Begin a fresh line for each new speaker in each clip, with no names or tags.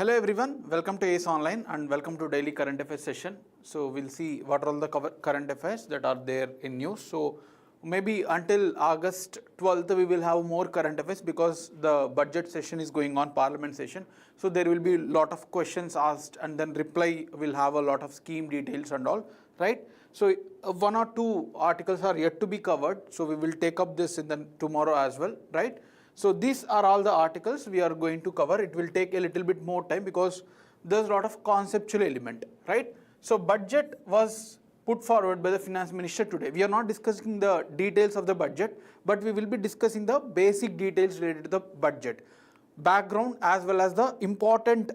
Hello everyone, welcome to ACE Online and welcome to daily current affairs session. So we'll see what are all the current affairs that are there in news. So maybe until August 12th we will have more current affairs because the budget session is going on, parliament session. So there will be a lot of questions asked and then reply will have a lot of scheme details and all, right? So one or two articles are yet to be covered. So we will take up this in the tomorrow as well, right? So these are all the articles we are going to cover. It will take a little bit more time because there's a lot of conceptual element, right? So budget was put forward by the finance minister today. We are not discussing the details of the budget, but we will be discussing the basic details related to the budget, background as well as the important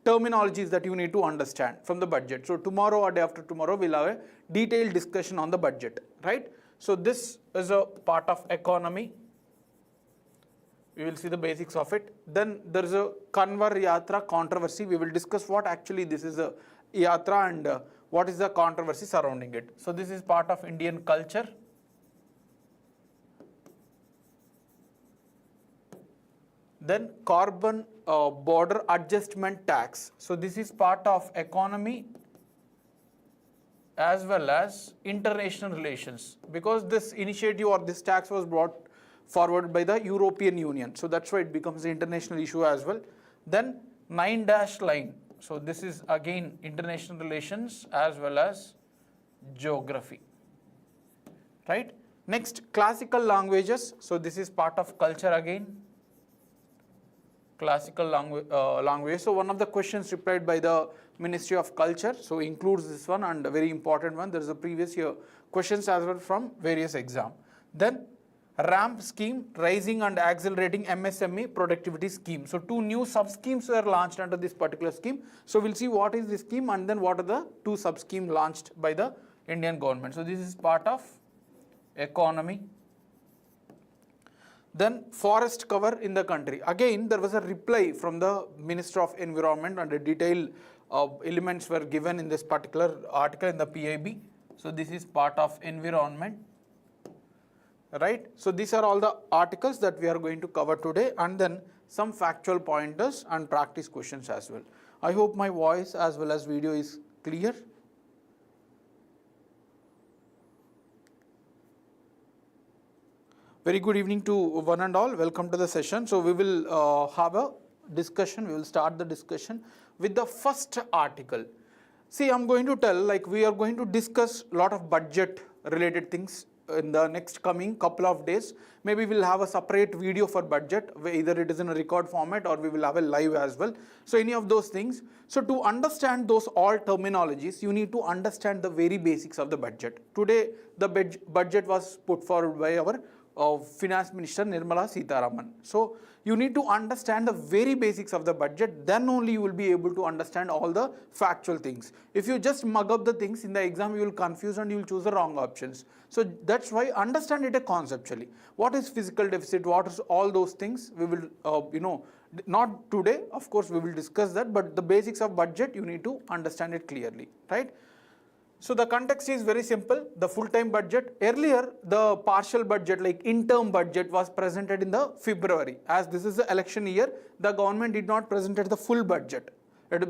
terminologies that you need to understand from the budget. So tomorrow or day after tomorrow we'll have a detailed discussion on the budget, right? So this is a part of economy. We will see the basics of it. Then there is a Kanwar Yatra controversy. We will discuss what actually this is a Yatra and what is the controversy surrounding it. So this is part of Indian culture. Then carbon border adjustment tax. So this is part of economy as well as international relations, because this initiative or this tax was brought forward by the European Union. So that's why it becomes an international issue as well. Then 9-dash line. So this is again international relations as well as geography, right? Next, classical languages. So this is part of culture again. Classical language. So one of the questions replied by the Ministry of Culture, so includes this one and a very important one. There is a previous year questions as well from various exam. Then RAMP scheme, Rising and Accelerating MSME Productivity Scheme. So two new sub-schemes were launched under this particular scheme. So we'll see what is this scheme and then what are the two sub-schemes launched by the Indian government. So this is part of economy. Then forest cover in the country. Again, there was a reply from the Minister of Environment and the detailed elements were given in this particular article in the PIB. So this is part of environment. Right, so these are all the articles that we are going to cover today, and then some factual pointers and practice questions as well. I hope my voice as well as video is clear. Very good evening to one and all. Welcome to the session. So we will have a discussion. We will start the discussion with the first article. See, I'm going to tell, like, we are going to discuss a lot of budget related things in the next coming couple of days. Maybe we'll have a separate video for budget, where either it is in a record format or we will have a live as well. So any of those things. So to understand those all terminologies, you need to understand the very basics of the budget. Today, the budget was put forward by our Finance Minister Nirmala Sitharaman. So you need to understand the very basics of the budget, then only you will be able to understand all the factual things. If you just mug up the things in the exam, you will confuse and you will choose the wrong options. So that's why understand it conceptually. What is fiscal deficit? What is all those things? We will, not today, of course, we will discuss that, but the basics of budget, you need to understand it clearly, right? So the context is very simple. The full-time budget, earlier the partial budget like interim budget was presented in the February. As this is the election year, the government did not present the full budget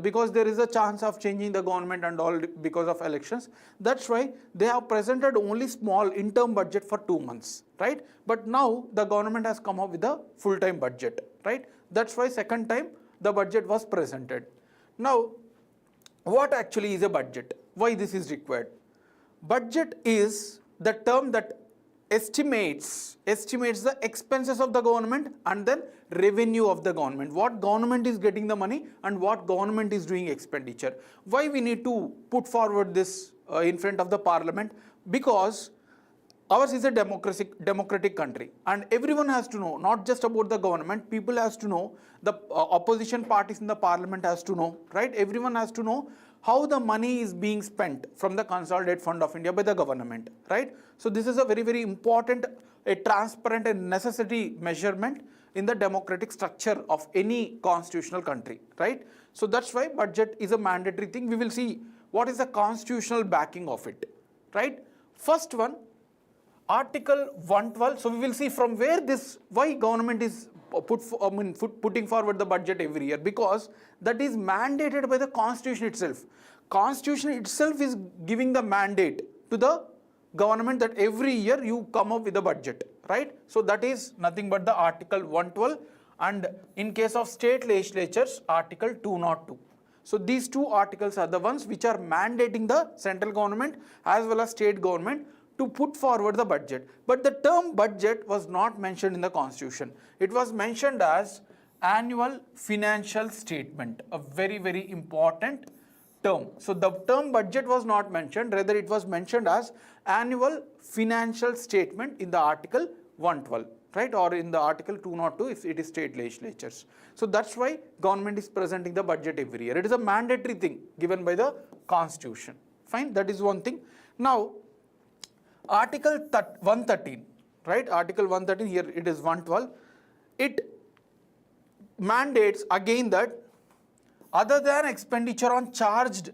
because there is a chance of changing the government and all because of elections. That's why they have presented only small interim budget for 2 months, right? But now the government has come up with a full-time budget, right? That's why second time the budget was presented. Now, what actually is a budget? Why this is required? Budget is the term that estimates the expenses of the government and then revenue of the government. What government is getting the money and what government is doing expenditure. Why we need to put forward this in front of the parliament? Because ours is a democratic country and everyone has to know, not just about the government, people has to know, the opposition parties in the parliament has to know, right? Everyone has to know how the money is being spent from the Consolidated Fund of India by the government, right? So this is a very, very important, a transparent and necessity measurement in the democratic structure of any constitutional country, right? So that's why budget is a mandatory thing. We will see what is the constitutional backing of it, right? First one, Article 112. So we will see from where this, why government is putting forward the budget every year, because that is mandated by the constitution itself. Constitution itself is giving the mandate to the government that every year you come up with a budget, right? So that is nothing but the Article 112, and in case of state legislatures, Article 202. So these two articles are the ones which are mandating the central government as well as state government to put forward the budget. But the term budget was not mentioned in the constitution. It was mentioned as annual financial statement, a very, very important term. So the term budget was not mentioned, rather it was mentioned as annual financial statement in the Article 112, right, or in the Article 202 if it is state legislatures. So that's why government is presenting the budget every year. It is a mandatory thing given by the constitution. Fine, that is one thing. Now, Article 113, right, Article 113, here it is 112, it mandates again that other than expenditure on charged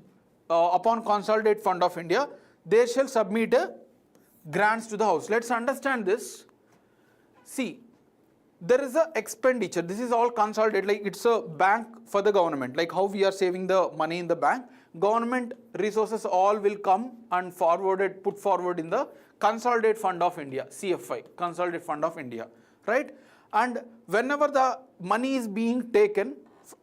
upon consolidated fund of India, they shall submit grants to the house. Let's understand this. See, there is a expenditure. This is all consolidated, like it's a bank for the government, like how we are saving the money in the bank. Government resources all will come and put forward in the Consolidated Fund of India, CFI, Consolidated Fund of India, right? And whenever the money is being taken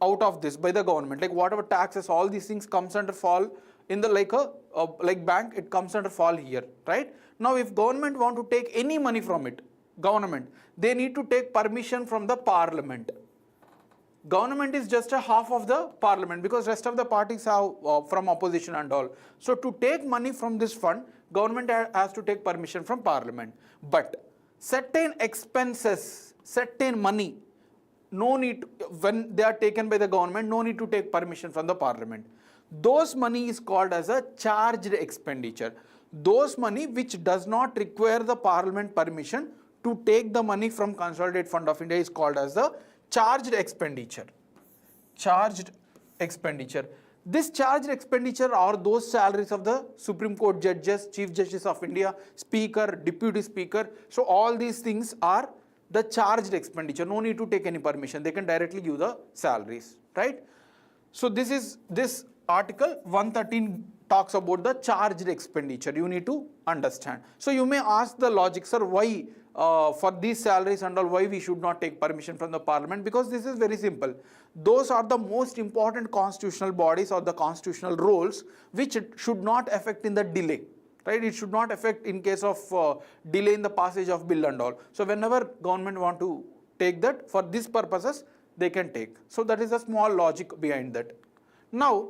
out of this by the government, like whatever taxes, all these things comes under fall in the like bank, it comes under fall here, right? Now if government want to take any money from it, they need to take permission from the parliament. Government is just a half of the parliament, because rest of the parties have from opposition and all. So to take money from this fund, government has to take permission from parliament. But certain expenses, certain money, no need, when they are taken by the government, no need to take permission from the parliament. Those money is called as a charged expenditure. Those money which does not require the parliament permission to take the money from Consolidated Fund of India is called as the charged expenditure. Charged expenditure. This charged expenditure are those salaries of the Supreme Court judges, Chief Justice of India, Speaker, Deputy Speaker. So all these things are the charged expenditure. No need to take any permission. They can directly give the salaries, right? So this Article 113 talks about the charged expenditure. You need to understand. So you may ask the logic, sir, why for these salaries and all, why we should not take permission from the parliament? Because this is very simple. Those are the most important constitutional bodies or the constitutional roles which it should not affect in the delay, right? It should not affect in case of delay in the passage of bill and all. So whenever government want to take that for these purposes, they can take. So that is a small logic behind that. Now,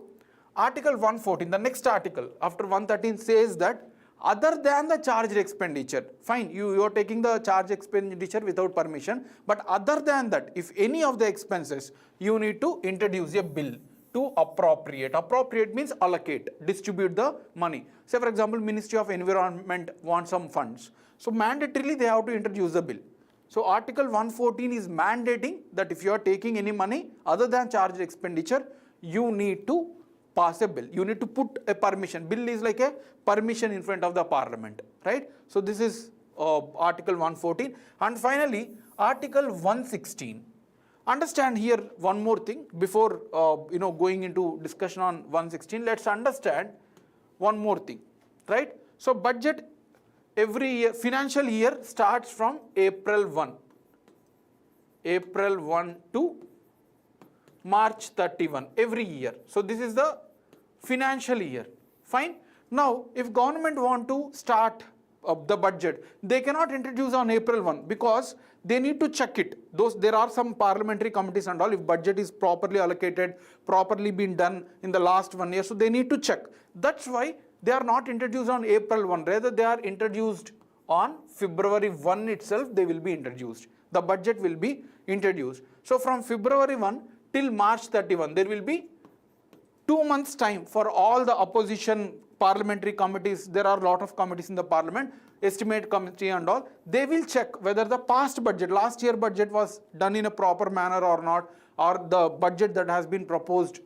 Article 114, the next article after 113 says that other than the charged expenditure, fine, you are taking the charged expenditure without permission, but other than that, if any of the expenses, you need to introduce a bill to appropriate. Appropriate means allocate, distribute the money. Say for example, Ministry of Environment wants some funds. So mandatorily they have to introduce the bill. So Article 114 is mandating that if you are taking any money other than charged expenditure, you need to pass a bill. You need to put a permission. Bill is like a permission in front of the parliament, right? So this is Article 114. And finally, Article 116. Understand here one more thing before going into discussion on 116. Let's understand one more thing, right? So budget every year, financial year starts from April 1 to March 31 every year. So this is the financial year. Fine. Now, if government want to start the budget, they cannot introduce on April 1 because they need to check it. There are some parliamentary committees and all, if budget is properly allocated, properly been done in the last 1 year, so they need to check. That's why they are not introduced on April 1, rather they are introduced on February 1 itself. They will be introduced. The budget will be introduced. So from February 1 till March 31, there will be 2 months time for all the opposition parliamentary committees. There are a lot of committees in the parliament, estimate committee and all. They will check whether the past budget, last year budget was done in a proper manner or not, or the budget that has been proposed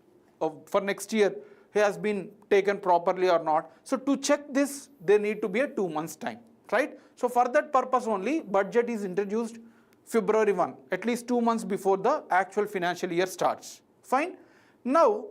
for next year has been taken properly or not. So to check this, there need to be a 2 months time, right? So for that purpose only, budget is introduced February 1, at least 2 months before the actual financial year starts. Fine. Now,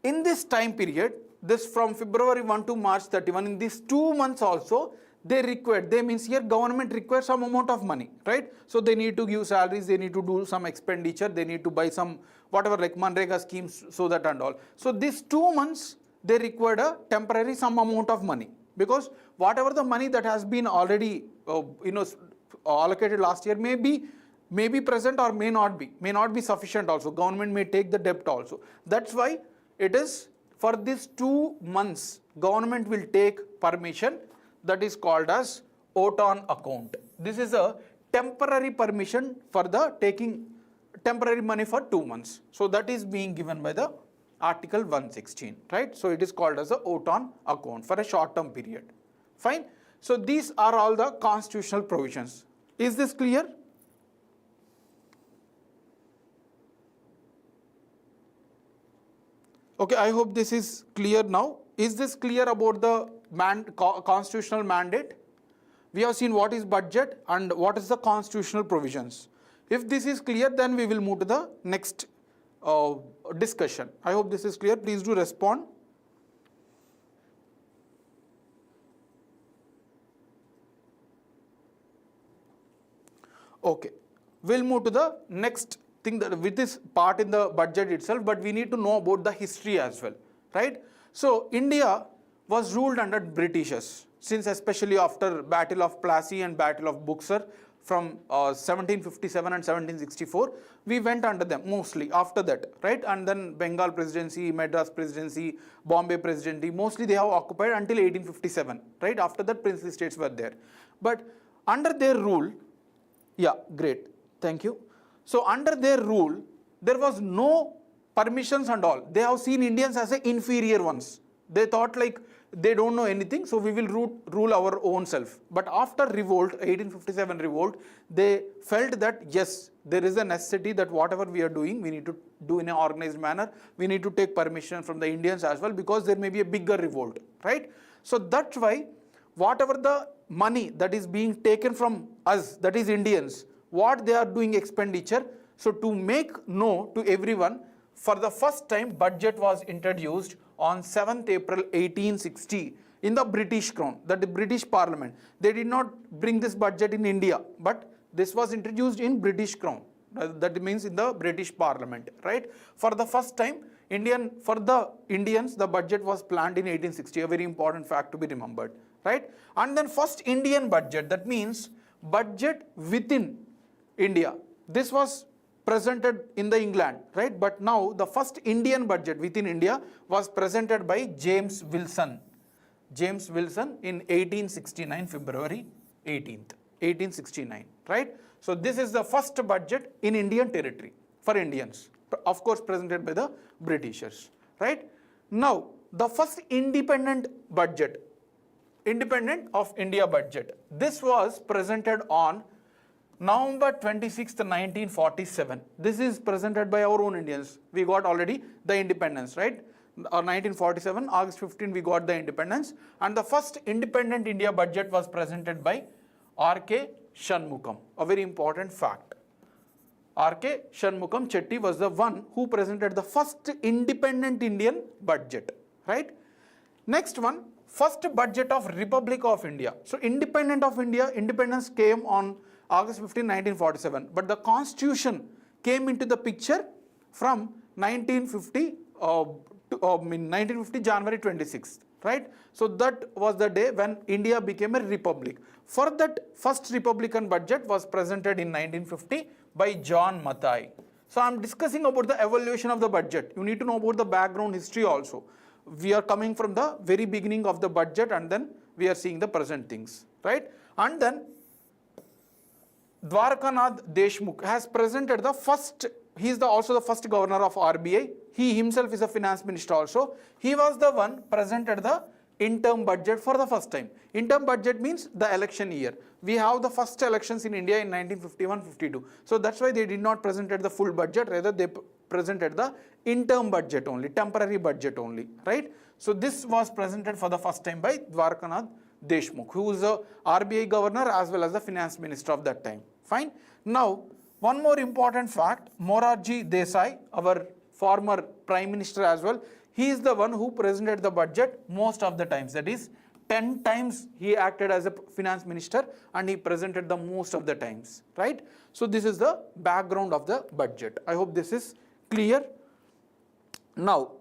in this time period, this from February 1 to March 31, in these 2 months also, they means here government requires some amount of money, right? So they need to give salaries, they need to do some expenditure, they need to buy some whatever like Manrega schemes, so that and all. So these 2 months, they required a temporary some amount of money, because whatever the money that has been already allocated last year may be present or may not be sufficient also. Government may take the debt also. That's why it is for these 2 months government will take permission, that is called as vote on account. This is a temporary permission for the taking temporary money for 2 months. So that is being given by the Article 116, right? So it is called as a vote on account for a short term period. Fine. So these are all the constitutional provisions. Is this clear? Okay, I hope this is clear now. Is this clear about the constitutional mandate? We have seen what is budget and what is the constitutional provisions. If this is clear, then we will move to the next discussion. I hope this is clear. Please do respond. Okay, we'll move to the next thing that with this part in the budget itself, but we need to know about the history as well, right? So India was ruled under Britishers since especially after Battle of Plassey and Battle of Buxar from 1757 and 1764, we went under them mostly after that, right? And then Bengal Presidency, Madras Presidency, Bombay Presidency, mostly they have occupied until 1857, right? After that, princely states were there. But under their rule, yeah, great, thank you. So under their rule, there was no permissions and all. They have seen Indians as the inferior ones. They thought like they don't know anything, so we will rule our own self. But after revolt, 1857 revolt, they felt that yes, there is a necessity that whatever we are doing, we need to do in an organized manner. We need to take permission from the Indians as well, because there may be a bigger revolt, right? So that's why whatever the money that is being taken from us, that is Indians, what they are doing expenditure. So to make known to everyone, for the first time budget was introduced on 7th April 1860 in the British Crown, that the British Parliament. They did not bring this budget in India, but this was introduced in British Crown. That means in the British Parliament, right? For the first time, for the Indians, the budget was planned in 1860, a very important fact to be remembered, right? And then first Indian budget, that means budget within India. This was presented in the England, right? But now the first Indian budget within India was presented by James Wilson. James Wilson in 1869, February 18th, 1869, right? So this is the first budget in Indian territory for Indians, of course presented by the Britishers, right? Now the first independent budget, Independent of India budget, this was presented on November 26th, 1947. This is presented by our own Indians. We got already the independence, right? 1947, August 15, we got the independence. And the first independent India budget was presented by R.K. Shanmugam, a very important fact. R.K. Shanmugam Chetty was the one who presented the first independent Indian budget, right? Next one, first budget of Republic of India. So independent of India, independence came on August 15, 1947. But the constitution came into the picture from 1950 January 26th, right? So that was the day when India became a republic. For that first republican budget was presented in 1950 by John Mathai. So I am discussing about the evaluation of the budget. You need to know about the background history also. We are coming from the very beginning of the budget and then we are seeing the present things, right? And then Dwarkanath Deshmukh has presented the first, he is also the first governor of RBI. He himself is a finance minister also. He was the one presented the interim budget for the first time. Interim budget means the election year. We have the first elections in India in 1951-52. So that's why they did not presented the full budget, rather they presented the interim budget only, temporary budget only, right? So this was presented for the first time by Dwarkanath Deshmukh, who is a RBI governor as well as the finance minister of that time. Fine. Now, one more important fact, Morarji Desai, our former Prime Minister as well, he is the one who presented the budget most of the times. That is, 10 times he acted as a finance minister and he presented the most of the times, right? So this is the background of the budget. I hope this is clear. Now,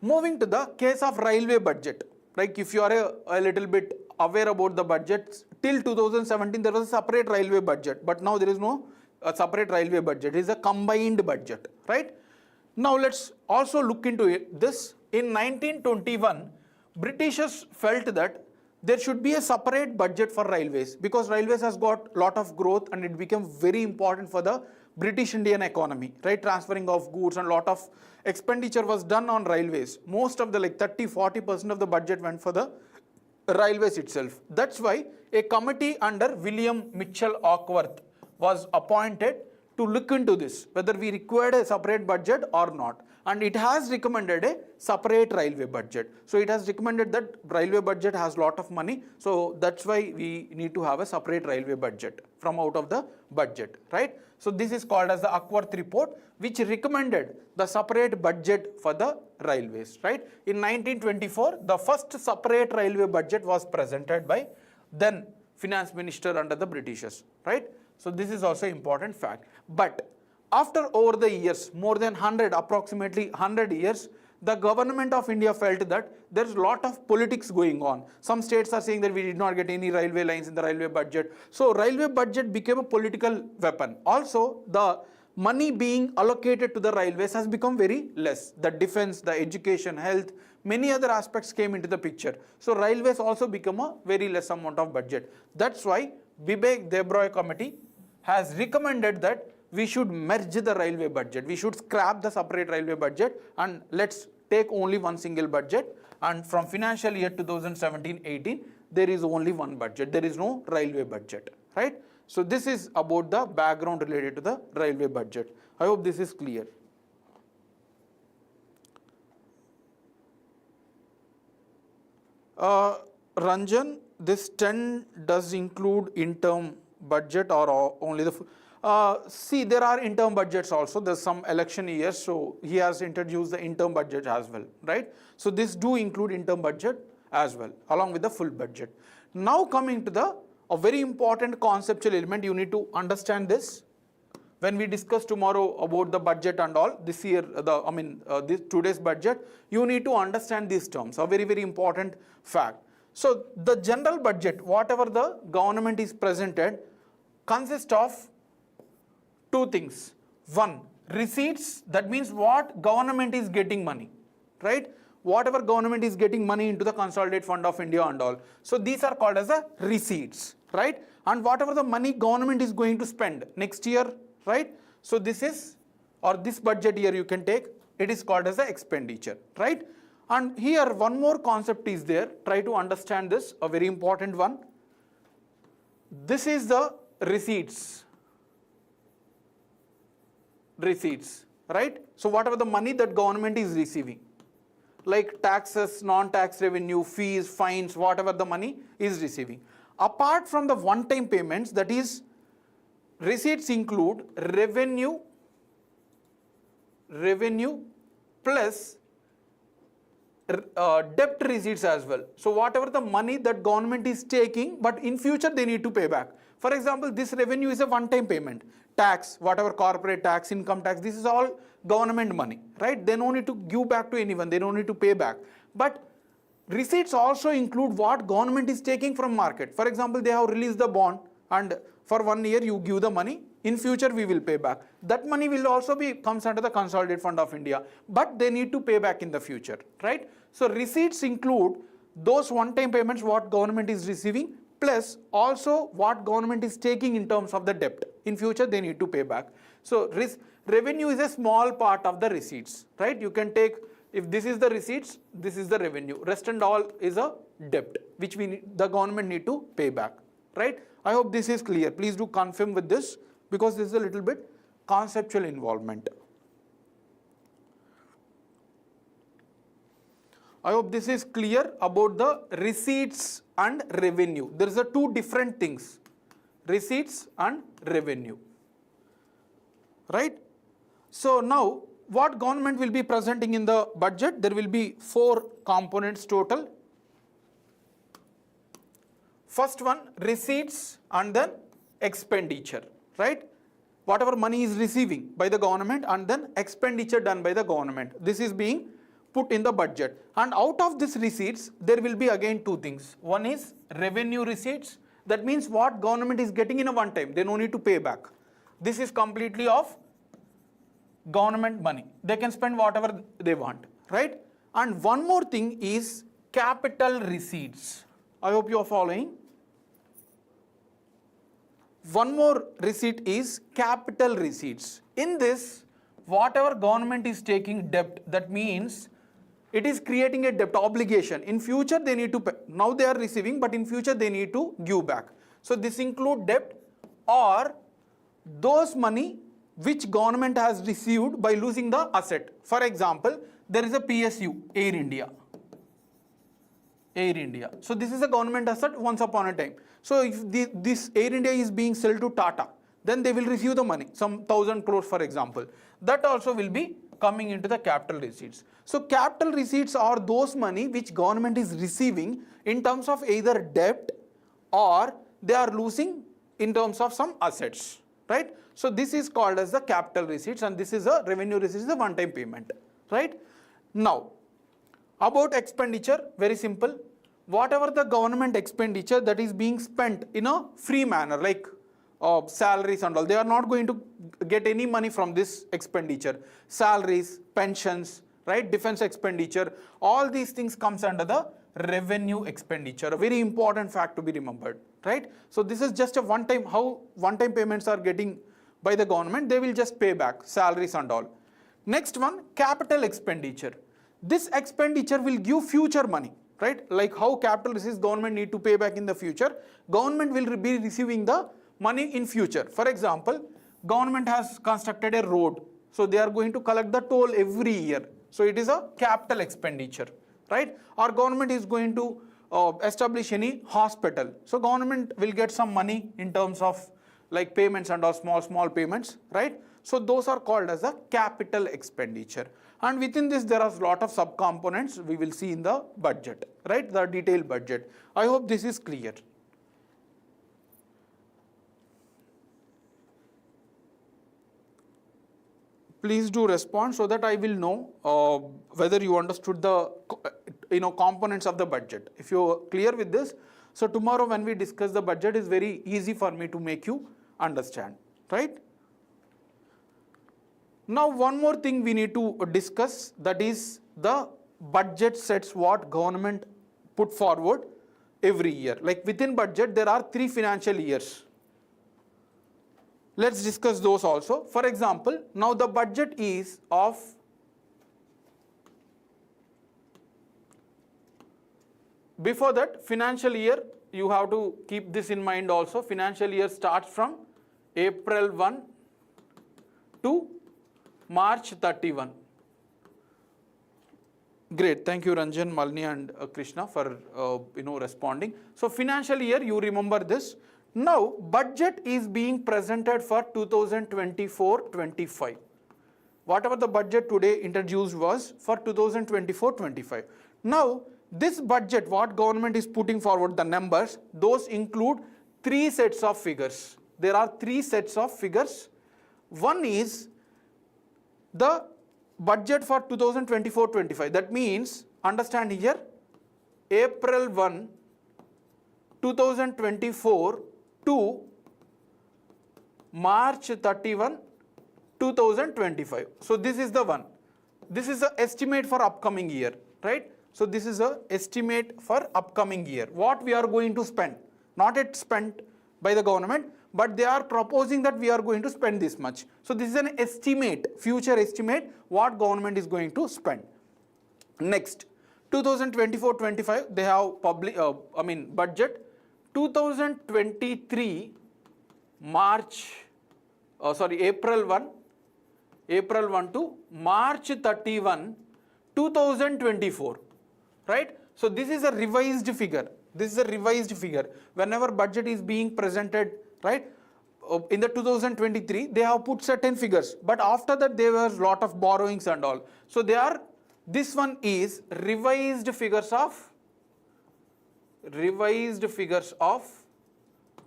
moving to the case of railway budget, like if you are a little bit aware about the budgets, till 2017 there was a separate railway budget, but now there is no separate railway budget. It is a combined budget, right? Now let's also look into this. In 1921, Britishers felt that there should be a separate budget for railways because railways has got lot of growth and it became very important for the British Indian economy, right? Transferring of goods and lot of expenditure was done on railways. Most of the 30-40% of the budget went for the railways itself. That's why a committee under William Mitchell Awkworth was appointed to look into this, whether we required a separate budget or not. And it has recommended a separate railway budget. So it has recommended that railway budget has lot of money. So that's why we need to have a separate railway budget from out of the budget, right? So this is called as the Awkworth report, which recommended the separate budget for the railways, right? In 1924, the first separate railway budget was presented by then finance minister under the Britishers, right? So this is also important fact. But after over the years, more than 100, approximately 100 years, the government of India felt that there's a lot of politics going on. Some states are saying that we did not get any railway lines in the railway budget. So railway budget became a political weapon. Also, the money being allocated to the railways has become very less. The defense, the education, health, many other aspects came into the picture. So railways also become a very less amount of budget. That's why Bibek-Debroy committee has recommended that we should merge the railway budget. We should scrap the separate railway budget and let's take only one single budget. And from financial year 2017-18, there is only one budget. There is no railway budget, right? So this is about the background related to the railway budget. I hope this is clear. Ranjan, this 10 does include interim budget or only the see, there are interim budgets also. There's some election years, so he has introduced the interim budget as well, right? So this do include interim budget as well, along with the full budget. Now coming to a very important conceptual element, you need to understand this. When we discuss tomorrow about the budget and all, this year, this today's budget, you need to understand these terms, a very, very important fact. So the general budget, whatever the government is presented, consists of two things. One, receipts, that means what government is getting money, right? Whatever government is getting money into the consolidated fund of India and all. So these are called as the receipts, right? And whatever the money government is going to spend next year, right? So this is, or this budget year you can take, it is called as the expenditure, right? And here one more concept is there. Try to understand this, a very important one. This is the receipts, right? So whatever the money that government is receiving, like taxes, non-tax revenue, fees, fines, whatever the money is receiving. Apart from the one-time payments, that is, receipts include revenue plus debt receipts as well. So whatever the money that government is taking, but in future they need to pay back. For example, this revenue is a one-time payment. Tax, whatever corporate tax, income tax, this is all government money, right? They don't need to give back to anyone. They don't need to pay back. But receipts also include what government is taking from market. For example, they have released the bond and for 1 year you give the money. In future we will pay back. That money will also comes under the consolidated fund of India, but they need to pay back in the future, right? So receipts include those one-time payments what government is receiving, plus also what government is taking in terms of the debt. In future they need to pay back. So revenue is a small part of the receipts, right? You can take, if this is the receipts, this is the revenue. Rest and all is a debt which the government need to pay back, right? I hope this is clear. Please do confirm with this because this is a little bit conceptual involvement. I hope this is clear about the receipts and revenue. There is two different things. receipts and revenue, right? So now what government will be presenting in the budget? There will be 4 components total. First one, receipts and then expenditure, right? Whatever money is receiving by the government and then expenditure done by the government. This is being put in the budget. And out of this receipts, there will be again 2 things. One is revenue receipts. That means what government is getting in a one time. They no need to pay back. This is completely of government money. They can spend whatever they want, right? And one more thing is capital receipts. I hope you are following. One more receipt is capital receipts. In this, whatever government is taking debt, that means it is creating a debt obligation. In future they need to pay. Now they are receiving, but in future they need to give back. So this include debt or those money which government has received by losing the asset. For example, there is a PSU, Air India. Air India. So this is a government asset once upon a time. So if this Air India is being sold to Tata, then they will receive the money, some 1,000 crores for example. That also will be coming into the capital receipts. So capital receipts are those money which government is receiving in terms of either debt or they are losing in terms of some assets, right? So this is called as the capital receipts, and this is a revenue receipts, a one-time payment, right? Now, about expenditure, very simple. Whatever the government expenditure that is being spent in a free manner, like salaries and all, they are not going to get any money from this expenditure. Salaries, pensions, right? Defense expenditure, all these things comes under the revenue expenditure. A very important fact to be remembered, right? So this is just a one-time, how one-time payments are getting by the government, they will just pay back salaries and all. Next one, capital expenditure. This expenditure will give future money, right? Like how capital receipts government need to pay back in the future, government will be receiving the money in future. For example, government has constructed a road, so they are going to collect the toll every year. So it is a capital expenditure, right? Or government is going to establish any hospital. So government will get some money in terms of like payments and all small payments, right? So those are called as a capital expenditure. And within this there are a lot of sub-components we will see in the budget, right? The detailed budget. I hope this is clear. Please do respond so that I will know whether you understood the components of the budget. If you are clear with this, so tomorrow when we discuss the budget, is very easy for me to make you understand, right? Now one more thing we need to discuss, that is the budget sets what government put forward every year. Like within budget there are 3 financial years. Let's discuss those also. For example, now the budget is of before that financial year, you have to keep this in mind also. Financial year starts from April 1 to March 31. Great, thank you Ranjan, Malini and Krishna for responding. So financial year, you remember this. Now budget is being presented for 2024-25. Whatever the budget today introduced was for 2024-25. Now this budget, what government is putting forward, the numbers, those include 3 sets of figures. There are 3 sets of figures. One is the budget for 2024-25. That means, understand here, April 1, 2024 to March 31, 2025. So this is the one. This is the estimate for upcoming year, right? So this is a estimate for upcoming year. What we are going to spend, not yet spent by the government, but they are proposing that we are going to spend this much. So this is an estimate, future estimate, what government is going to spend. Next, 2024-25, they have budget. 2023 April 1 to March 31, 2024, right? So this is a revised figure. This is a revised figure. Whenever budget is being presented right? In the 2023, they have put certain figures, but after that there was lot of borrowings and all. So they are, this one is revised figures of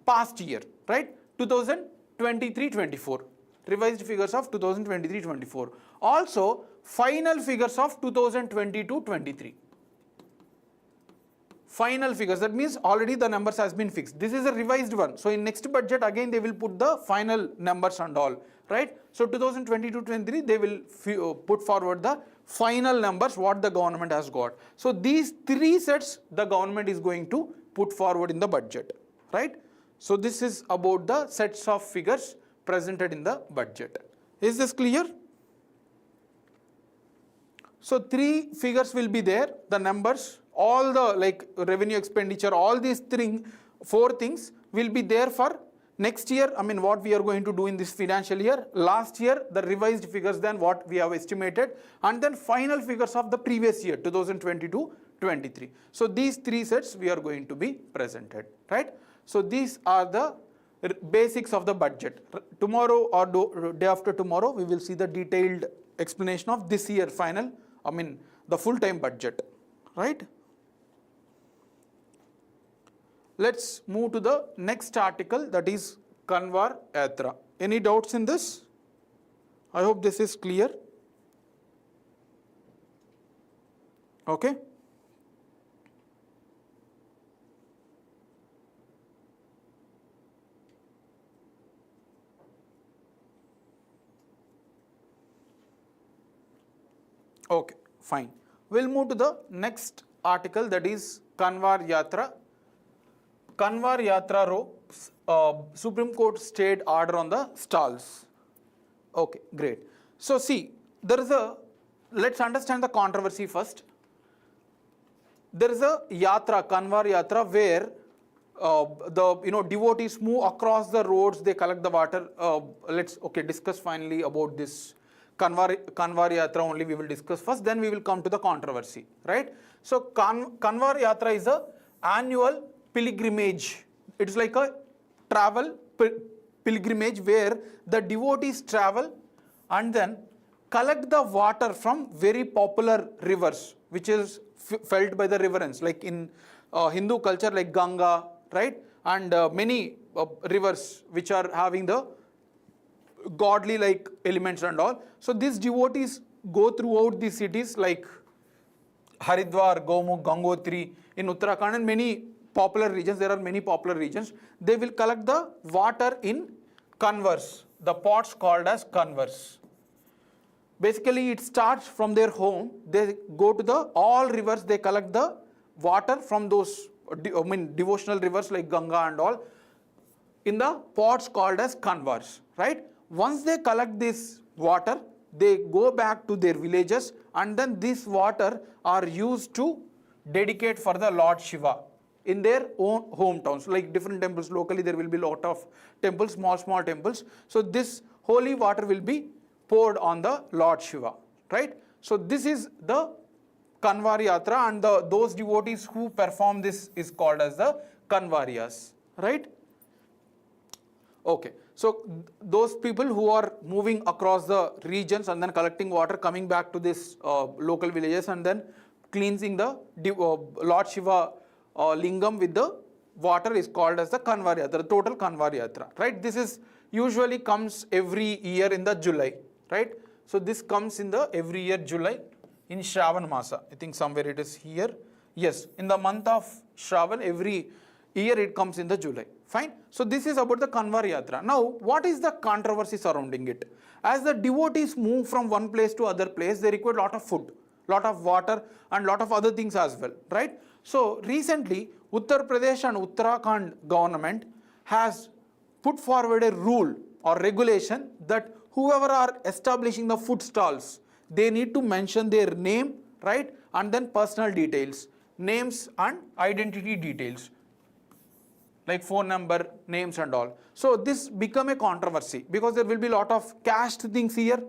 past year, right? 2023-24, revised figures of 2023-24. Also, final figures of 2022-23. Final figures, that means already the numbers has been fixed. This is a revised one. So in next budget again they will put the final numbers and all, right? So 2022-23 they will put forward the final numbers what the government has got. So these three sets the government is going to put forward in the budget, right? So this is about the sets of figures presented in the budget. Is this clear? So three figures will be there, the numbers, all the like revenue expenditure, all these four things will be there for next year. I mean what we are going to do in this financial year, last year the revised figures than what we have estimated, and then final figures of the previous year 2022-23. So these three sets we are going to be presented, right? So these are the basics of the budget. Tomorrow or day after tomorrow we will see the detailed explanation of this year final, I mean the full-time budget, right? Let's move to the next article, that is Kanwar Yatra. Any doubts in this? I hope this is clear. Okay. Okay, fine. We'll move to the next article, that is Kanwar Yatra. Kanwar Yatra Supreme Court stayed order on the stalls. Okay, great. So see, there is let's understand the controversy first. There is a Yatra, Kanwar Yatra, where the devotees move across the roads, they collect the water. Let's discuss finally about this Kanwar Yatra only we will discuss first, then we will come to the controversy, right? So Kanwar Yatra is a annual pilgrimage. It's like a travel pilgrimage where the devotees travel and then collect the water from very popular rivers which is felt by the reverence, like in Hindu culture like Ganga, right? And many rivers which are having the godly like elements and all. So these devotees go throughout these cities like Haridwar, Gomukh, Gangotri in Uttarakhand and many popular regions. There are many popular regions. They will collect the water in kanwars, the pots called as kanwars. Basically it starts from their home, they go to the all rivers, they collect the water from those devotional rivers like Ganga and all in the pots called as kanwars, right? Once they collect this water, they go back to their villages and then this water are used to dedicate for the Lord Shiva in their own hometowns, like different temples. Locally there will be a lot of temples, small temples. So this holy water will be poured on the Lord Shiva, right? So this is the Kanwar Yatra, and those devotees who perform this is called as the Kanwariyas, right? Okay, so those people who are moving across the regions and then collecting water, coming back to this local villages and then cleansing the Lord Shiva lingam with the water is called as the Kanwar Yatra, the total Kanwar Yatra, right? This is usually comes every year in the July, right? So this comes in the every year July in Shravan Masa. I think somewhere it is here. Yes, in the month of Shravan every year it comes in the July. Fine. So this is about the Kanwar Yatra. Now, what is the controversy surrounding it? As the devotees move from one place to other place, they require lot of food, lot of water and lot of other things as well, right? So recently, Uttar Pradesh and Uttarakhand government has put forward a rule or regulation that whoever are establishing the food stalls, they need to mention their name, right? And then personal details, names and identity details, like phone number, names and all. So this become a controversy because there will be a lot of caste things here,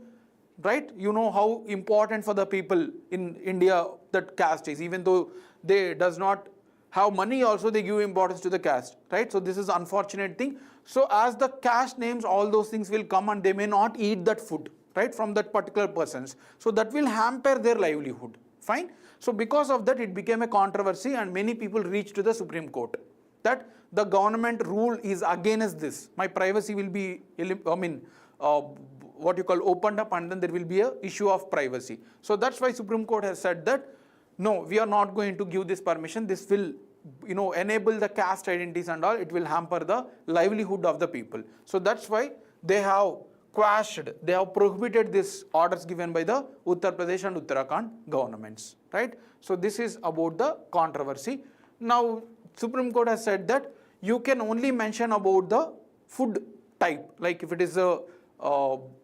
right? You know how important for the people in India that caste is, even though they does not have money also, they give importance to the caste, right? So this is unfortunate thing. So as the caste names, all those things will come and they may not eat that food, right, from that particular persons. So that will hamper their livelihood, fine. So because of that, it became a controversy and many people reached to the Supreme Court that the government rule is against this. My privacy will be, what you call opened up, and then there will be a issue of privacy. So that's why Supreme Court has said that no, we are not going to give this permission. This will, enable the caste identities and all. It will hamper the livelihood of the people. So that's why they have quashed, they have prohibited these orders given by the Uttar Pradesh and Uttarakhand governments, right? So this is about the controversy. Now Supreme Court has said that you can only mention about the food type, like if it is a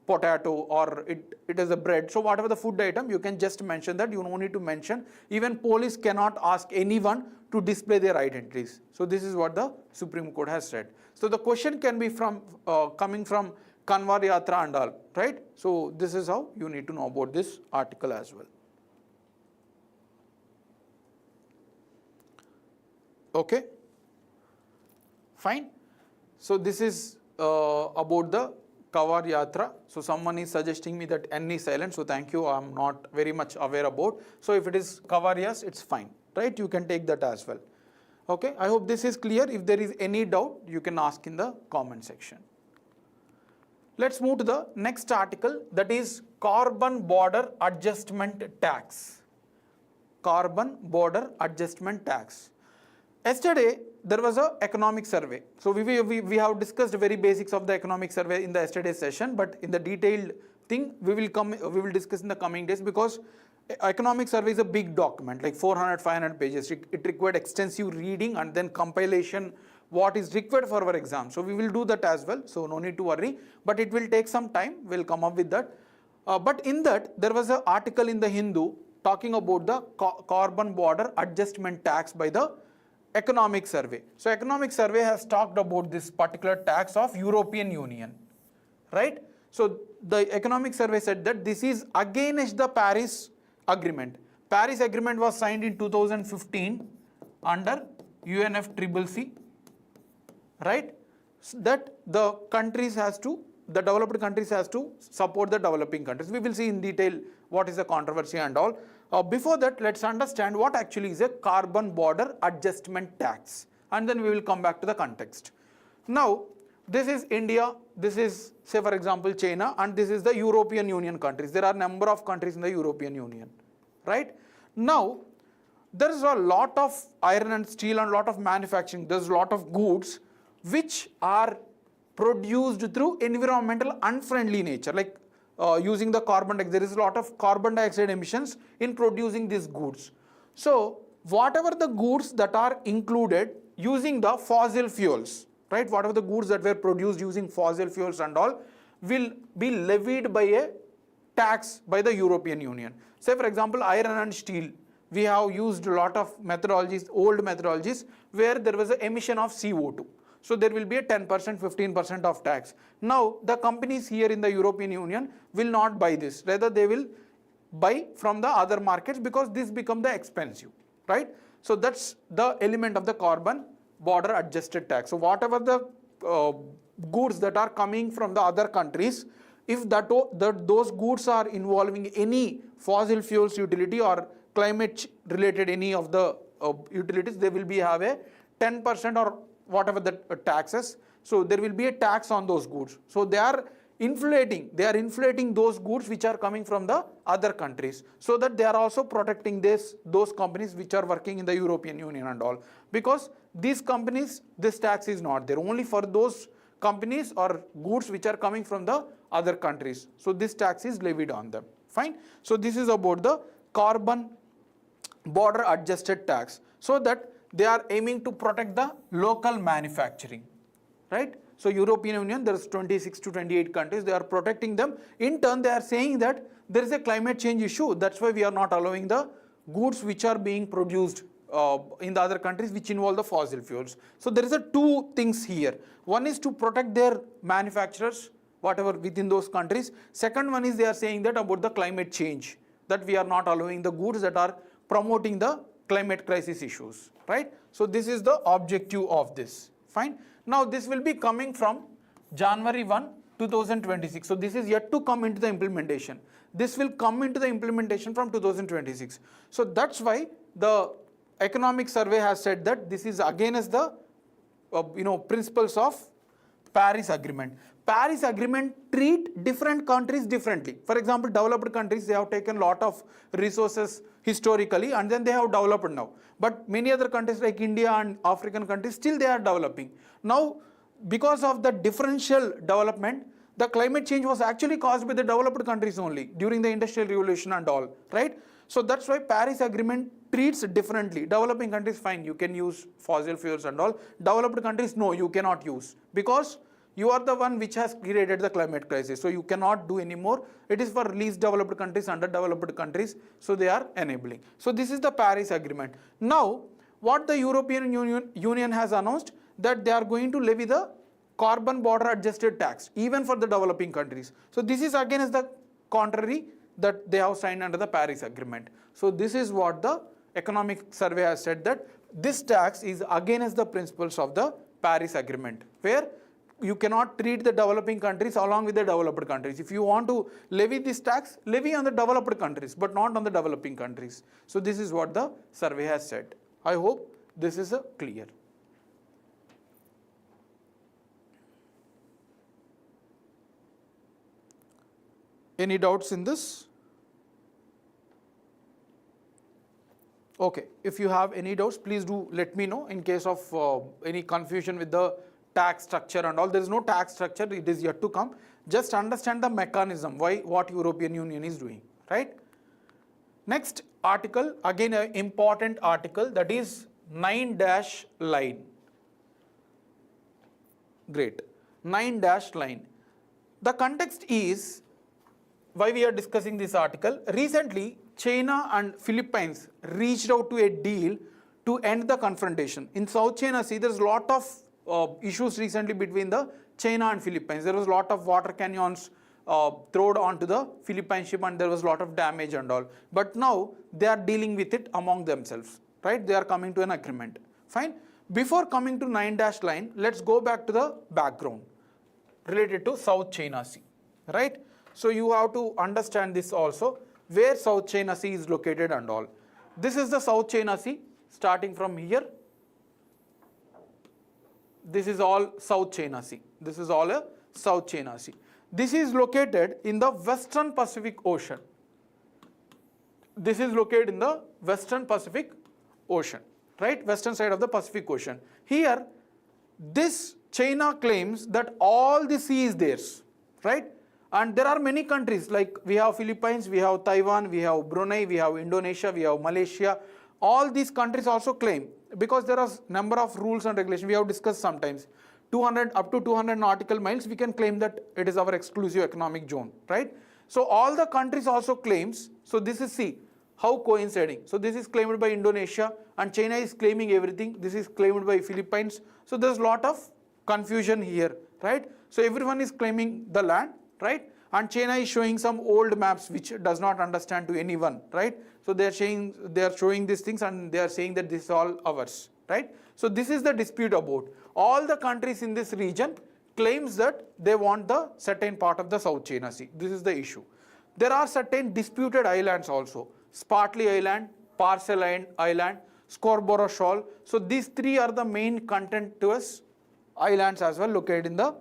potato or it is a bread. So whatever the food item, you can just mention that. You don't need to mention. Even police cannot ask anyone to display their identities. So this is what the Supreme Court has said. So the question can be from coming from Kanwar Yatra and all, right? So this is how you need to know about this article as well. Okay, fine. So this is about the Kanwar Yatra. So someone is suggesting me that N is silent. So thank you. I'm not very much aware about. So if it is Kanwar, yes, it's fine, right? You can take that as well. Okay, I hope this is clear. If there is any doubt, you can ask in the comment section. Let's move to the next article, that is Carbon Border Adjustment Tax. Carbon Border Adjustment Tax. Yesterday, there was an economic survey. So we have discussed very basics of the economic survey in the yesterday's session, but in the detailed thing, we will discuss in the coming days, because economic survey is a big document, like 400-500 pages. It required extensive reading and then compilation, what is required for our exam. So we will do that as well. So no need to worry, but it will take some time. We'll come up with that. But in that, there was an article in the Hindu talking about the carbon border adjustment tax by the economic survey. So economic survey has talked about this particular tax of European Union, right? So the economic survey said that this is against the Paris Agreement. Paris Agreement was signed in 2015 under UNFCCC, right? So that the developed countries has to support the developing countries. We will see in detail what is the controversy and all. Before that, let's understand what actually is a carbon border adjustment tax, and then we will come back to the context. Now, this is India, this is, say for example, China, and this is the European Union countries. There are a number of countries in the European Union, right? Now, there is a lot of iron and steel and a lot of manufacturing. There's a lot of goods which are produced through environmental unfriendly nature, like using the carbon dioxide. There is a lot of carbon dioxide emissions in producing these goods. So whatever the goods that are included using the fossil fuels, right, whatever the goods that were produced using fossil fuels and all, will be levied by a tax by the European Union. Say for example, iron and steel, we have used a lot of methodologies, old methodologies, where there was an emission of CO2. So there will be a 10%, 15% of tax. Now the companies here in the European Union will not buy this. Rather they will buy from the other markets, because this become the expensive, right? So that's the element of the carbon border adjusted tax. So whatever the goods that are coming from the other countries, if those goods are involving any fossil fuels utility or climate related any of the utilities, they will have a 10% or whatever the taxes. So there will be a tax on those goods. So they are inflating those goods which are coming from the other countries, so that they are also protecting those companies which are working in the European Union and all. Because these companies, this tax is not there, only for those companies or goods which are coming from the other countries. So this tax is levied on them. Fine. So this is about the carbon border adjusted tax, so that they are aiming to protect the local manufacturing, right? So European Union, there is 26 to 28 countries, they are protecting them. In turn, they are saying that there is a climate change issue. That's why we are not allowing the goods which are being produced in the other countries which involve the fossil fuels. So there is two things here. One is to protect their manufacturers, whatever within those countries. Second one is they are saying that about the climate change, that we are not allowing the goods that are promoting the climate crisis issues, right? So this is the objective of this, fine. Now this will be coming from January 1, 2026. So this is yet to come into the implementation. This will come into the implementation from 2026. So that's why the economic survey has said that this is against the principles of Paris Agreement. Paris Agreement treat different countries differently. For example, developed countries, they have taken lot of resources historically and then they have developed now. But many other countries like India and African countries, still they are developing. Now, because of the differential development, the climate change was actually caused by the developed countries only during the Industrial Revolution and all, right? So that's why Paris Agreement treats differently. Developing countries, fine, you can use fossil fuels and all. Developed countries, no, you cannot use, because you are the one which has created the climate crisis. So you cannot do anymore. It is for least developed countries, underdeveloped countries. So they are enabling. So this is the Paris Agreement. Now, what the European Union has announced, that they are going to levy the carbon border adjusted tax, even for the developing countries. So this is against the contrary that they have signed under the Paris Agreement. So this is what the economic survey has said, that this tax is against the principles of the Paris Agreement, where you cannot treat the developing countries along with the developed countries. If you want to levy this tax, levy on the developed countries, but not on the developing countries. So this is what the survey has said. I hope this is clear. Any doubts in this? Okay, if you have any doubts, please do let me know. In case of any confusion with the tax structure and all, there is no tax structure, it is yet to come. Just understand the mechanism, what European Union is doing, right? Next article, again an important article, that is 9-line. Great, 9-line. The context is, why we are discussing this article, recently China and Philippines reached out to a deal to end the confrontation. In South China Sea, there is a lot of issues recently between the China and Philippines. There was a lot of water cannons thrown onto the Philippine ship and there was a lot of damage and all. But now they are dealing with it among themselves, right? They are coming to an agreement. Fine. Before coming to 9-line, let's go back to the background related to South China Sea, right? So you have to understand this also, where South China Sea is located and all. This is the South China Sea, starting from here. This is all South China Sea. This is all a South China Sea. This is located in the Western Pacific Ocean. This is located in the Western Pacific Ocean, right? Western side of the Pacific Ocean. Here, this China claims that all the sea is theirs, right? And there are many countries, like we have Philippines, we have Taiwan, we have Brunei, we have Indonesia, we have Malaysia. All these countries also claim, because there are number of rules and regulations we have discussed sometimes. 200 up to 200 nautical miles, we can claim that it is our exclusive economic zone, right? So all the countries also claims. So this is, see how coinciding. So this is claimed by Indonesia and China is claiming everything. This is claimed by Philippines. So there's a lot of confusion here, right? So everyone is claiming the land, right? And China is showing some old maps which does not understand to anyone, right? So they are showing these things and they are saying that this is all ours, right? So this is the dispute about. All the countries in this region claims that they want the certain part of the South China Sea. This is the issue. There are certain disputed islands also. Spratly Island, Parcel Island, Scarborough Shoal. So these three are the main contentious islands as well, located in the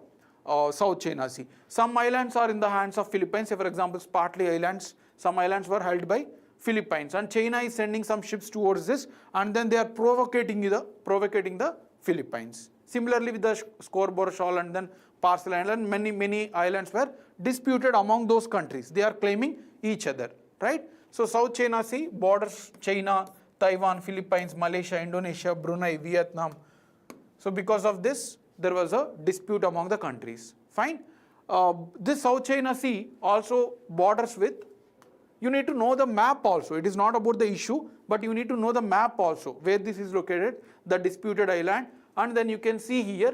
South China Sea. Some islands are in the hands of Philippines. Say for example, Spratly Islands, some islands were held by Philippines, and China is sending some ships towards this, and then they are provocating the Philippines. Similarly with the Scarborough Shoal and then Parcel Island, many islands were disputed among those countries. They are claiming each other, right? So South China Sea borders China, Taiwan, Philippines, Malaysia, Indonesia, Brunei, Vietnam. So because of this, there was a dispute among the countries. Fine. This South China Sea also borders with, you need to know the map also. It is not about the issue, but you need to know the map also, where this is located, the disputed island. And then you can see here,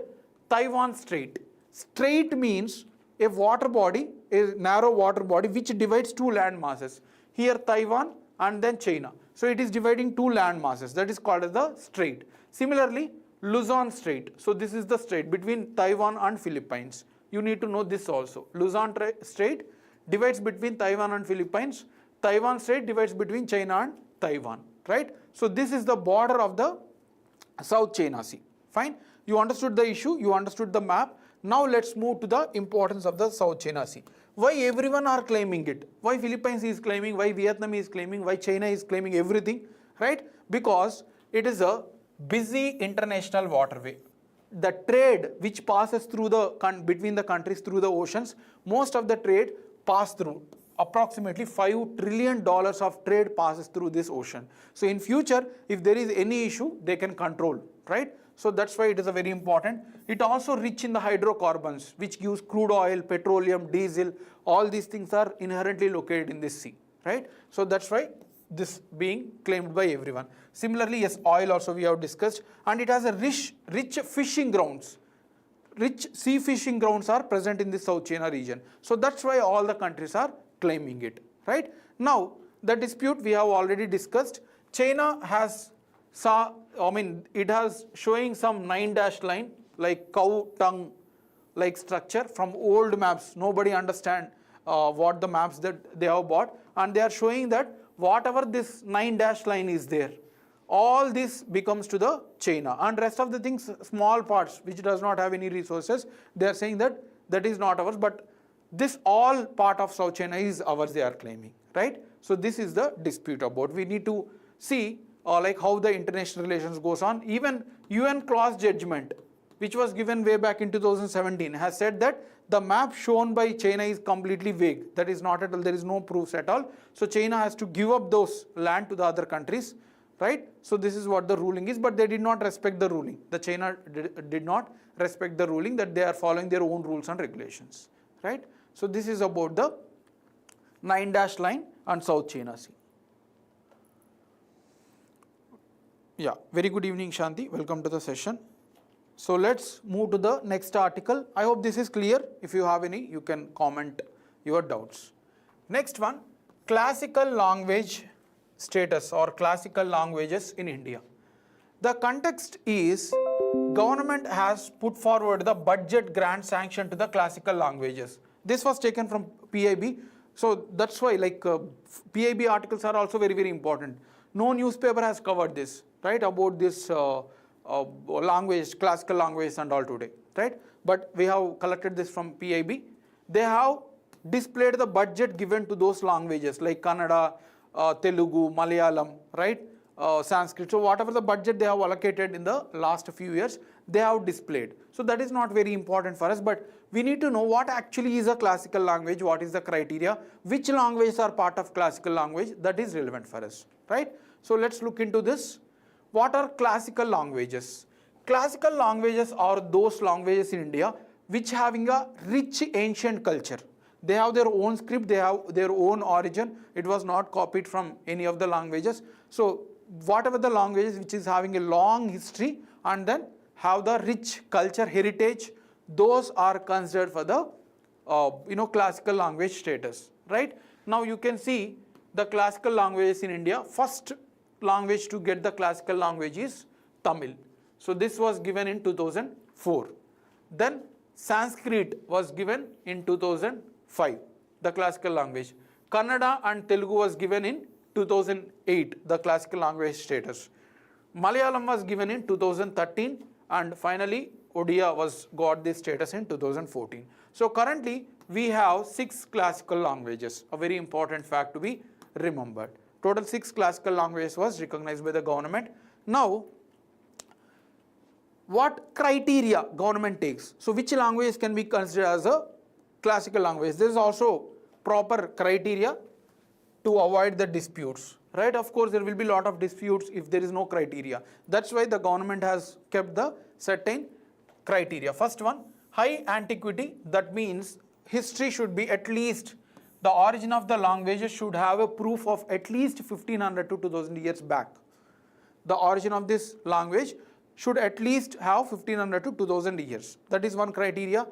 Taiwan Strait. Strait means a water body, a narrow water body which divides two land masses. Here Taiwan and then China. So it is dividing two land masses, that is called as the strait. Similarly, Luzon Strait. So this is the strait between Taiwan and Philippines. You need to know this also. Luzon Strait divides between Taiwan and Philippines. Taiwan Strait divides between China and Taiwan, right? So this is the border of the South China Sea. Fine. You understood the issue, you understood the map. Now let's move to the importance of the South China Sea. Why everyone are claiming it? Why Philippines is claiming? Why Vietnam is claiming? Why China is claiming everything? Right? Because it is a busy international waterway. The trade which passes through the between the countries through the oceans, most of the trade pass through. Approximately $5 trillion of trade passes through this ocean. So in future, if there is any issue, they can control, right? So that's why it is a very important. It also rich in the hydrocarbons, which gives crude oil, petroleum, diesel. All these things are inherently located in this sea, right? So that's why this being claimed by everyone. Similarly, yes, oil also we have discussed, and it has a rich fishing grounds. Rich sea fishing grounds are present in the South China region. So that's why all the countries are claiming it, right? Now, the dispute we have already discussed. China has it has showing some 9-dash line like cow tongue like structure from old maps. Nobody understand what the maps that they have bought, and they are showing that whatever this 9-dash line is there, all this becomes to the China, and rest of the things, small parts which does not have any resources, they are saying that that is not ours, but this all part of South China is ours, they are claiming, right? So this is the dispute about. We need to see like how the international relations goes on. Even UN cross judgment, which was given way back in 2017, has said that the map shown by China is completely vague. That is not at all, there is no proofs at all. So China has to give up those land to the other countries, right? So this is what the ruling is, but they did not respect the ruling. The China did not respect the ruling, that they are following their own rules and regulations, right? So this is about the 9-dash line and South China Sea. Yeah, very good evening, Shanti. Welcome to the session. So let's move to the next article. I hope this is clear. If you have any, you can comment your doubts. Next one, classical language status or classical languages in India. The context is government has put forward the budget grant sanction to the classical languages. This was taken from PIB. So that's why like PIB articles are also very, very important. No newspaper has covered this, right, about this language, classical language and all today, right? But we have collected this from PIB. They have displayed the budget given to those languages like Kannada, Telugu, Malayalam, right, Sanskrit. So whatever the budget they have allocated in the last few years, they have displayed. So that is not very important for us, but we need to know what actually is a classical language, what is the criteria, which languages are part of classical language, that is relevant for us, right? So let's look into this. What are classical languages? Classical languages are those languages in India which having a rich ancient culture. They have their own script, they have their own origin. It was not copied from any of the languages. So whatever the languages which is having a long history and then have the rich culture heritage, those are considered for the classical language status, right? Now you can see the classical languages in India. First language to get the classical language is Tamil. So this was given in 2004. Then Sanskrit was given in 2005, the classical language. Kannada and Telugu was given in 2008, the classical language status. Malayalam was given in 2013, and finally Odia got this status in 2014. So currently we have 6 classical languages, a very important fact to be remembered. Total 6 classical languages was recognized by the government. Now, what criteria government takes? So which language can be considered as a classical language? There is also proper criteria to avoid the disputes, right? Of course, there will be a lot of disputes if there is no criteria. That's why the government has kept the certain criteria. First one, high antiquity. That means history should be at least, the origin of the languages should have a proof of at least 1500 to 2000 years back. The origin of this language should at least have 1500 to 2000 years. That is one criteria.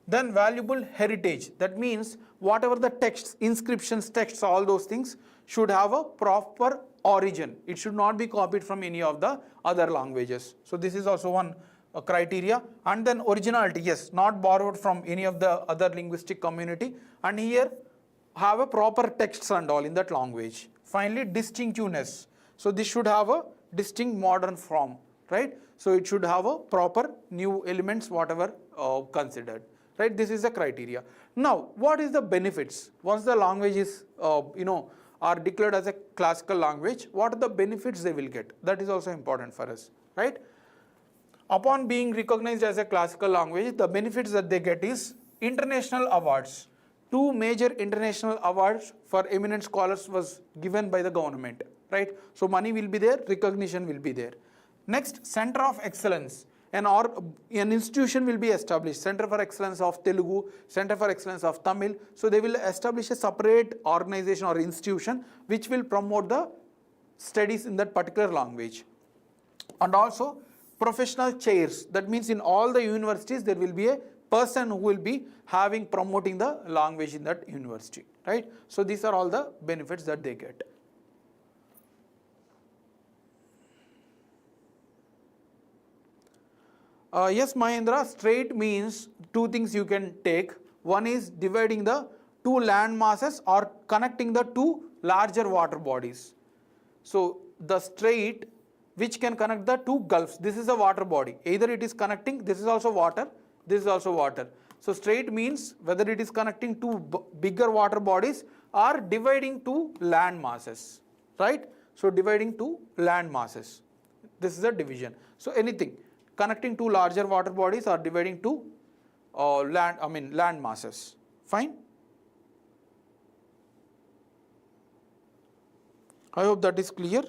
Then valuable heritage. That means whatever the texts, inscriptions, texts, all those things should have a proper origin. It should not be copied from any of the other languages. So this is also one criteria. And then originality, yes, not borrowed from any of the other linguistic community, and here have a proper texts and all in that language. Finally, distinctiveness. So this should have a distinct modern form, right? So it should have a proper new elements, whatever considered, right? This is the criteria. Now, what is the benefits? Once the language is, are declared as a classical language, what are the benefits they will get? That is also important for us, right? Upon being recognized as a classical language, the benefits that they get is international awards. 2 major international awards for eminent scholars was given by the government, right? So money will be there, recognition will be there. Next, Center of Excellence. An institution will be established, Center for Excellence of Telugu, Center for Excellence of Tamil. So they will establish a separate organization or institution which will promote the studies in that particular language. And also professional chairs. That means in all the universities there will be a person who will be promoting the language in that university, right? So these are all the benefits that they get. Yes, Mahendra, straight means 2 things you can take. One is dividing the 2 land masses or connecting the 2 larger water bodies. So the strait which can connect the 2 gulfs, this is a water body. Either it is connecting, this is also water, this is also water. So strait means whether it is connecting 2 bigger water bodies or dividing 2 land masses, right? So dividing 2 land masses. This is a division. So anything connecting 2 larger water bodies or dividing 2 land masses. Fine. I hope that is clear.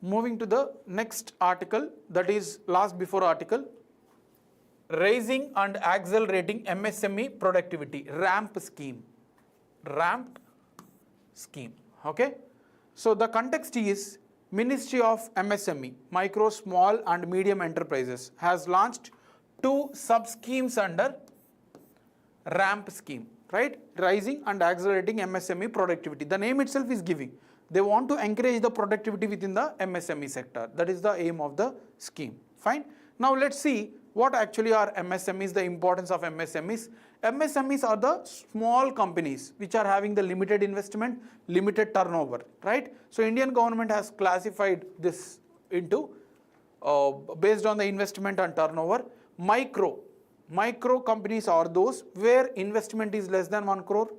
Moving to the next article, that is last before article, raising and accelerating MSME productivity, RAMP scheme. RAMP scheme. Okay. So the context is Ministry of MSME, Micro, Small and Medium Enterprises, has launched 2 sub-schemes under RAMP scheme, right? Rising and accelerating MSME productivity. The name itself is giving. They want to encourage the productivity within the MSME sector. That is the aim of the scheme. Fine. Now let's see what actually are MSMEs, the importance of MSMEs. MSMEs are the small companies which are having the limited investment, limited turnover, right? So Indian government has classified this into, based on the investment and turnover, micro. Micro companies are those where investment is less than 1 crore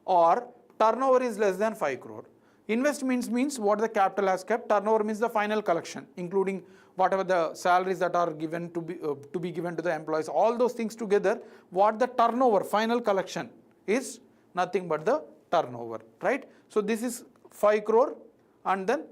or turnover is less than 5 crore. Investments means what the capital has kept, turnover means the final collection, including whatever the salaries that are given to be given to the employees, all those things together, what the turnover, final collection is nothing but the turnover, right? So this is 5 crore and then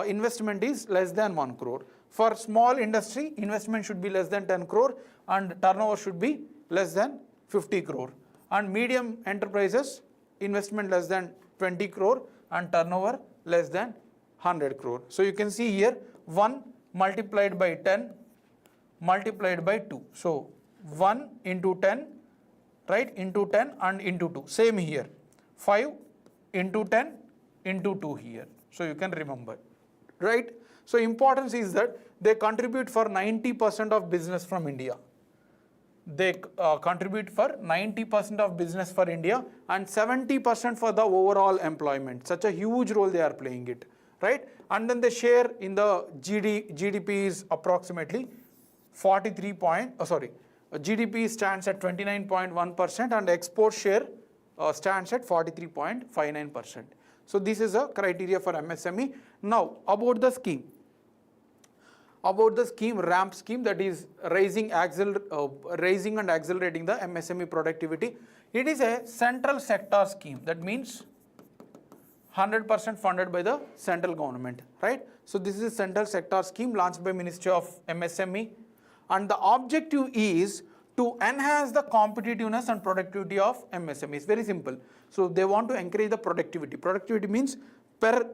investment is less than 1 crore. For small industry, investment should be less than 10 crore and turnover should be less than 50 crore. And medium enterprises, investment less than 20 crore and turnover less than 100 crore. So you can see here 1 multiplied by 10 multiplied by 2. So 1 into 10, right, into 10 and into 2. Same here. 5 into 10 into 2 here. So you can remember, right? So importance is that they contribute for 90% of business from India. They contribute for 90% of business for India and 70% for the overall employment. Such a huge role they are playing it, right? And then the share in the GDP is approximately GDP stands at 29.1% and export share stands at 43.59%. So this is a criteria for MSME. Now about the scheme. RAMP scheme, that is raising and accelerating the MSME productivity. It is a central sector scheme. That means 100% funded by the central government, right? So this is a central sector scheme launched by Ministry of MSME, and the objective is to enhance the competitiveness and productivity of MSMEs. Very simple. So they want to encourage the productivity. Productivity means per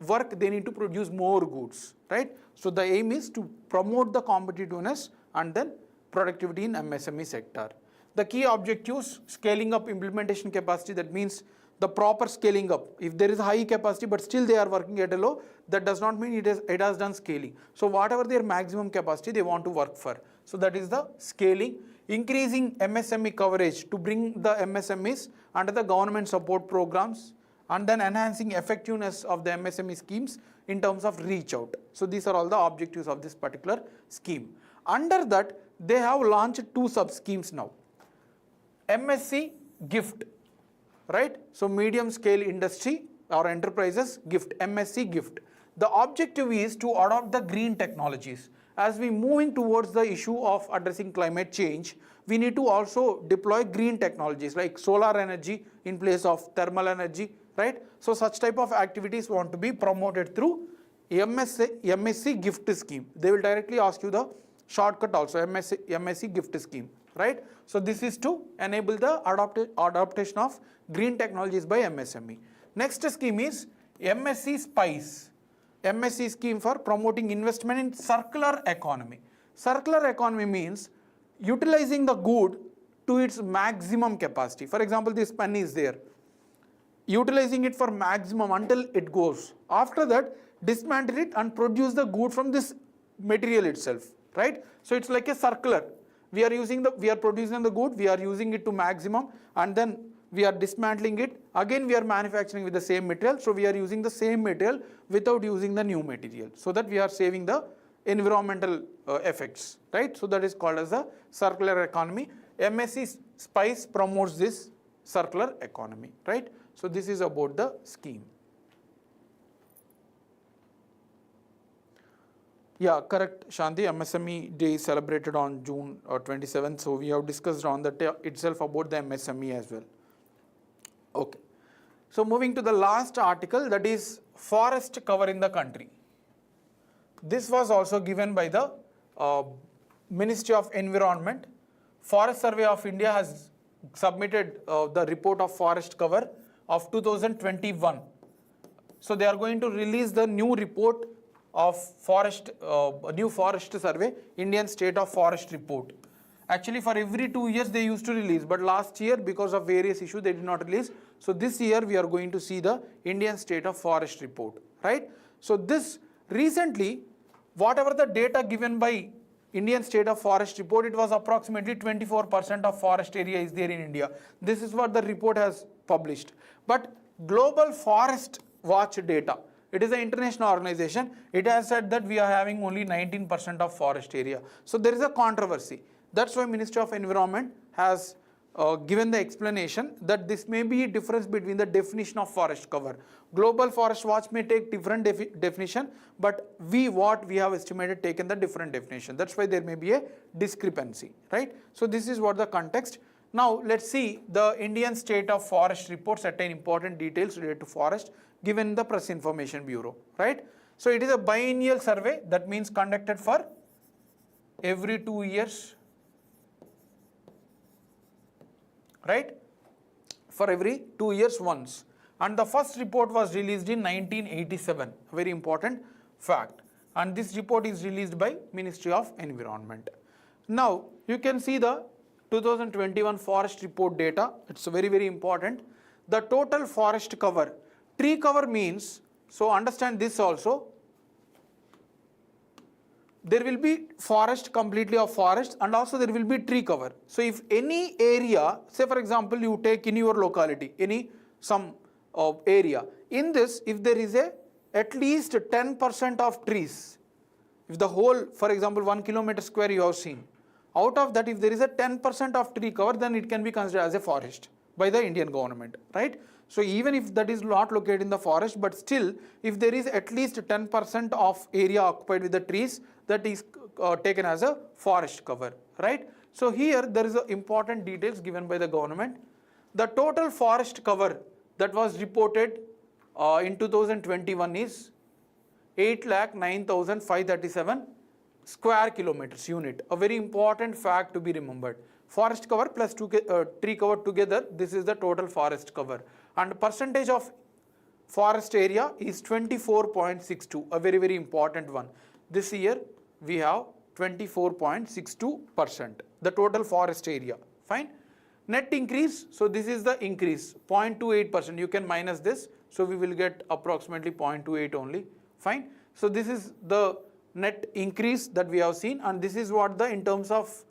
work they need to produce more goods, right? So the aim is to promote the competitiveness and then productivity in MSME sector. The key objectives: scaling up implementation capacity, that means the proper scaling up. If there is high capacity but still they are working at a low, that does not mean it has done scaling. So whatever their maximum capacity they want to work for. So that is the scaling. Increasing MSME coverage to bring the MSMEs under the government support programs, and then enhancing effectiveness of the MSME schemes in terms of reach out. So these are all the objectives of this particular scheme. Under that, they have launched 2 sub-schemes now. MSc gift, right? So medium scale industry or enterprises gift, MSc gift. The objective is to adopt the green technologies. As we moving towards the issue of addressing climate change, we need to also deploy green technologies like solar energy in place of thermal energy, right? So such type of activities want to be promoted through MSc gift scheme. They will directly ask you the shortcut also, MSc gift scheme, right? So this is to enable the adaptation of green technologies by MSME. Next scheme is MSc Spice. MSc scheme for promoting investment in circular economy. Circular economy means utilizing the good to its maximum capacity. For example, this pen is there. Utilizing it for maximum until it goes. After that, dismantle it and produce the good from this material itself, right? So it's like a circular. We are producing the good, we are using it to maximum, and then we are dismantling it. Again, we are manufacturing with the same material. So we are using the same material without using the new material, so that we are saving the environmental effects, right? So that is called as the circular economy. MSc Spice promotes this circular economy, right? So this is about the scheme. Yeah, correct, Shanti. MSME Day is celebrated on June 27th. So we have discussed on that itself about the MSME as well. Okay. So moving to the last article, that is forest cover in the country. This was also given by the Ministry of Environment. Forest Survey of India has submitted the report of forest cover of 2021. So they are going to release the new report of new forest survey, Indian State of Forest report. Actually, for every 2 years they used to release, but last year because of various issues they did not release. So this year we are going to see the Indian State of Forest report, right? So this recently, whatever the data given by Indian State of Forest report, it was approximately 24% of forest area is there in India. This is what the report has published. But Global Forest Watch data, it is an international organization, it has said that we are having only 19% of forest area. So there is a controversy. That's why Ministry of Environment has given the explanation that this may be a difference between the definition of forest cover. Global Forest Watch may take different definition, but what we have estimated taken the different definition. That's why there may be a discrepancy, right? So this is what the context. Now let's see the Indian State of Forest report, certain important details related to forest given the Press Information Bureau, right? So it is a biennial survey, that means conducted for every 2 years, right? For every 2 years once. And the first report was released in 1987, very important fact. And this report is released by Ministry of Environment. Now you can see the 2021 forest report data. It's very, very important. The total forest cover, tree cover means, so understand this also, there will be forest, completely of forest, and also there will be tree cover. So if any area, say for example you take in your locality any some area, in this if there is at least 10% of trees, if the whole, for example 1 kilometer square you have seen, out of that if there is a 10% of tree cover, then it can be considered as a forest by the Indian government, right? So even if that is not located in the forest, but still if there is at least 10% of area occupied with the trees, that is taken as a forest cover, right? So here there is important details given by the government. The total forest cover that was reported in 2021 is 8,09,537 square kilometers unit. A very important fact to be remembered. Forest cover plus tree cover together, this is the total forest cover. And percentage of forest area is 24.62, a very, very important one. This year we have 24.62%, the total forest area, fine. Net increase, so this is the increase, 0.28%. You can minus this, so we will get approximately 0.28 only. Fine. So this is the net increase that we have seen, and this is what the in terms of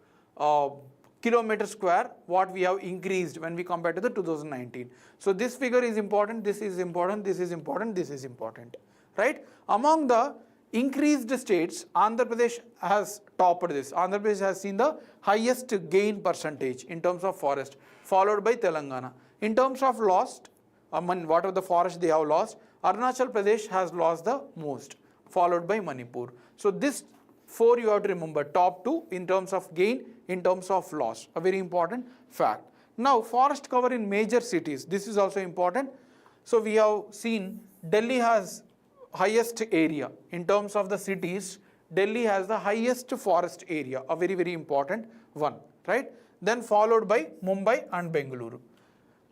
kilometer square what we have increased when we compare to the 2019. So this figure is important, this is important, this is important, this is important, right? Among the increased states, Andhra Pradesh has topped this. Andhra Pradesh has seen the highest gain percentage in terms of forest, followed by Telangana. In terms of lost, whatever the forest they have lost, Arunachal Pradesh has lost the most, followed by Manipur. So this 4 you have to remember, top 2 in terms of gain, in terms of loss, a very important fact. Now forest cover in major cities, this is also important. So we have seen Delhi has highest area in terms of the cities. Delhi has the highest forest area, a very, very important one, right? Then followed by Mumbai and Bengaluru.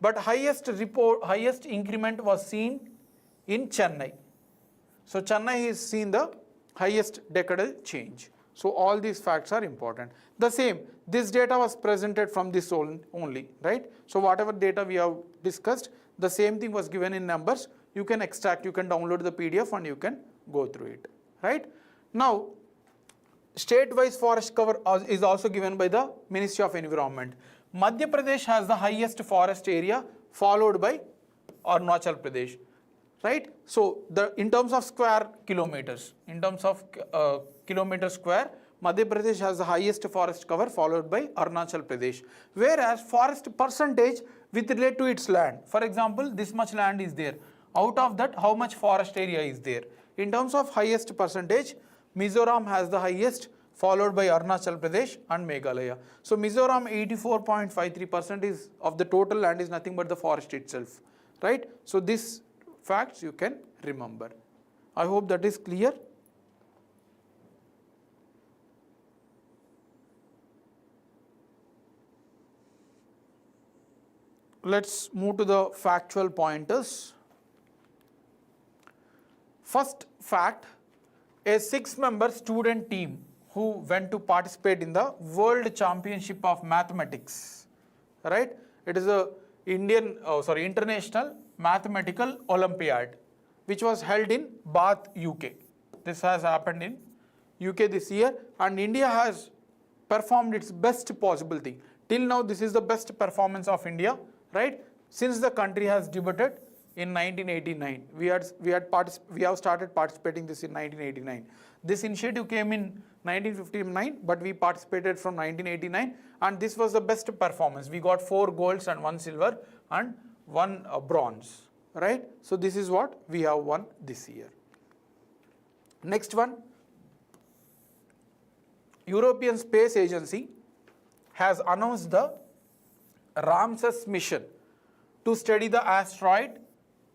But highest increment was seen in Chennai. So Chennai is seen the highest decadal change. So all these facts are important. The same, this data was presented from this only, right? So whatever data we have discussed, the same thing was given in numbers. You can extract, you can download the PDF and you can go through it, right? Now, state-wise forest cover is also given by the Ministry of Environment. Madhya Pradesh has the highest forest area, followed by Arunachal Pradesh, right? So in terms of square kilometers, in terms of kilometer square, Madhya Pradesh has the highest forest cover, followed by Arunachal Pradesh. Whereas forest percentage with relate to its land, for example, this much land is there. Out of that, how much forest area is there? In terms of highest percentage, Mizoram has the highest, followed by Arunachal Pradesh and Meghalaya. So Mizoram 84.53% is of the total land is nothing but the forest itself, right? So these facts you can remember. I hope that is clear. Let's move to the factual pointers. First fact, a 6-member student team who went to participate in the World Championship of Mathematics, right? It is a International Mathematical Olympiad, which was held in Bath, UK. This has happened in UK this year, and India has performed its best possible thing. Till now, this is the best performance of India, right? Since the country has debuted in 1989. We have started participating this in 1989. This initiative came in 1959, but we participated from 1989, and this was the best performance. We got 4 golds and 1 silver and 1 bronze, right? So this is what we have won this year. Next one, European Space Agency has announced the Ramses mission to study the asteroid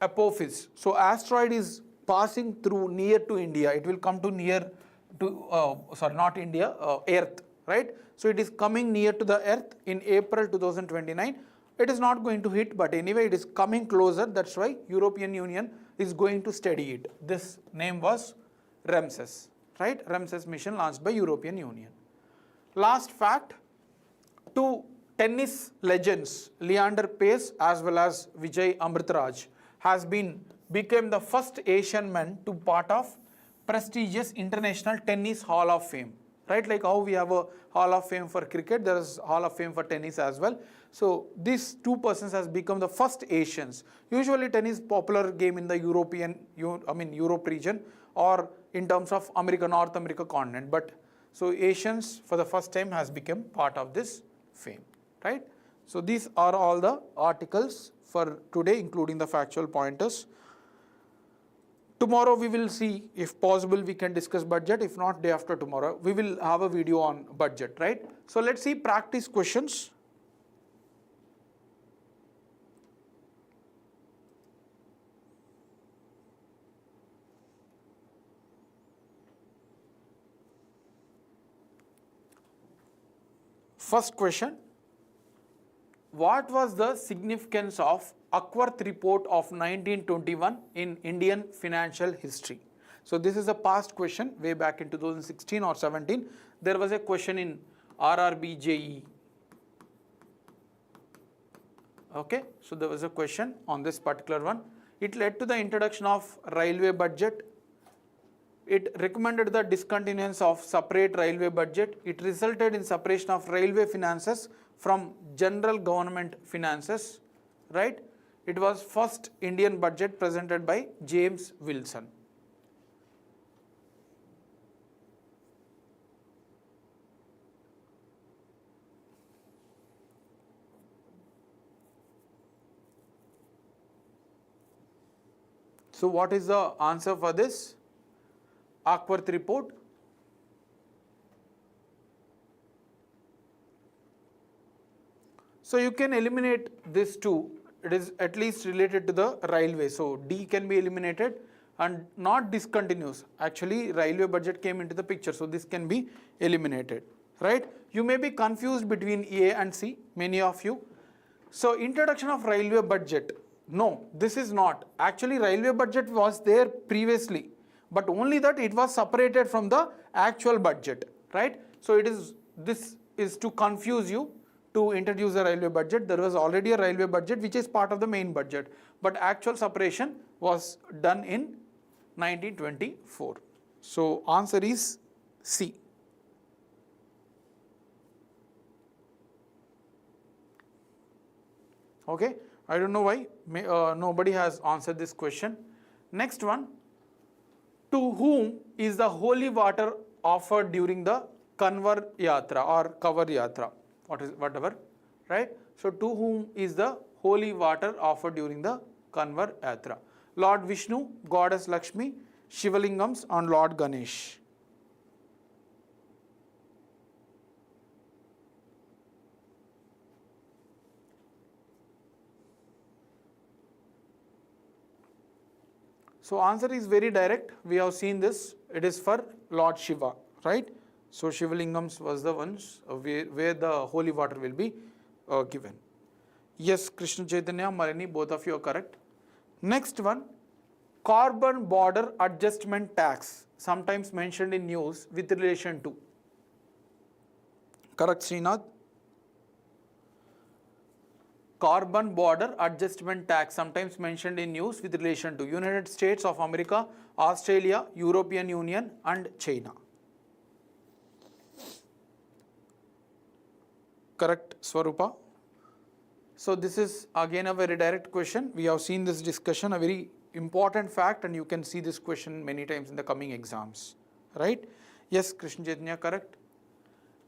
Apophis. So asteroid is passing through near to India. It will come to near to, not India, Earth, right? So it is coming near to the Earth in April 2029. It is not going to hit, but anyway, it is coming closer. That's why European Union is going to study it. This name was Ramses, right? Ramses mission launched by European Union. Last fact, 2 tennis legends, Leander Paes as well as Vijay Amritraj, became the first Asian man to part of prestigious International Tennis Hall of Fame, right? Like how we have a Hall of Fame for cricket, there is Hall of Fame for tennis as well. So these 2 persons has become the first Asians. Usually tennis popular game in the Europe region or in terms of North America continent, but so Asians for the first time has become part of this fame, right? So these are all the articles for today, including the factual pointers. Tomorrow we will see, if possible, we can discuss budget. If not, day after tomorrow, we will have a video on budget, right? So let's see practice questions. First question, what was the significance of Ackworth report of 1921 in Indian financial history? So this is a past question way back in 2016 or 17. There was a question in RRB JE. Okay, so there was a question on this particular one. It led to the introduction of railway budget. It recommended the discontinuance of separate railway budget. It resulted in separation of railway finances from general government finances, right? It was first Indian budget presented by James Wilson. So what is the answer for this? Ackworth report. So you can eliminate this too. It is at least related to the railway. So D can be eliminated and not discontinuous. Actually, railway budget came into the picture. So this can be eliminated, right? You may be confused between A and C, many of you. So introduction of railway budget. No, this is not. Actually, railway budget was there previously, but only that it was separated from the actual budget, right? So this is to confuse you to introduce a railway budget. There was already a railway budget which is part of the main budget, but actual separation was done in 1924. So answer is C. Okay, I don't know why nobody has answered this question. Next one, to whom is the holy water offered during the Kanwar Yatra or Kanwar Yatra, whatever, right? So to whom is the holy water offered during the Kanwar Yatra? Lord Vishnu, Goddess Lakshmi, Shivalingams and Lord Ganesh. So answer is very direct. We have seen this. It is for Lord Shiva, right? So Shivalingams was the ones where the holy water will be given. Yes, Krishna Chaitanya, Malini, both of you are correct. Next one, carbon border adjustment tax, sometimes mentioned in news with relation to. Correct, Srinath? Carbon border adjustment tax, sometimes mentioned in news with relation to United States of America, Australia, European Union and China. Correct, Swarupa? So this is again a very direct question. We have seen this discussion, a very important fact, and you can see this question many times in the coming exams, right? Yes, Krishna Chaitanya, correct.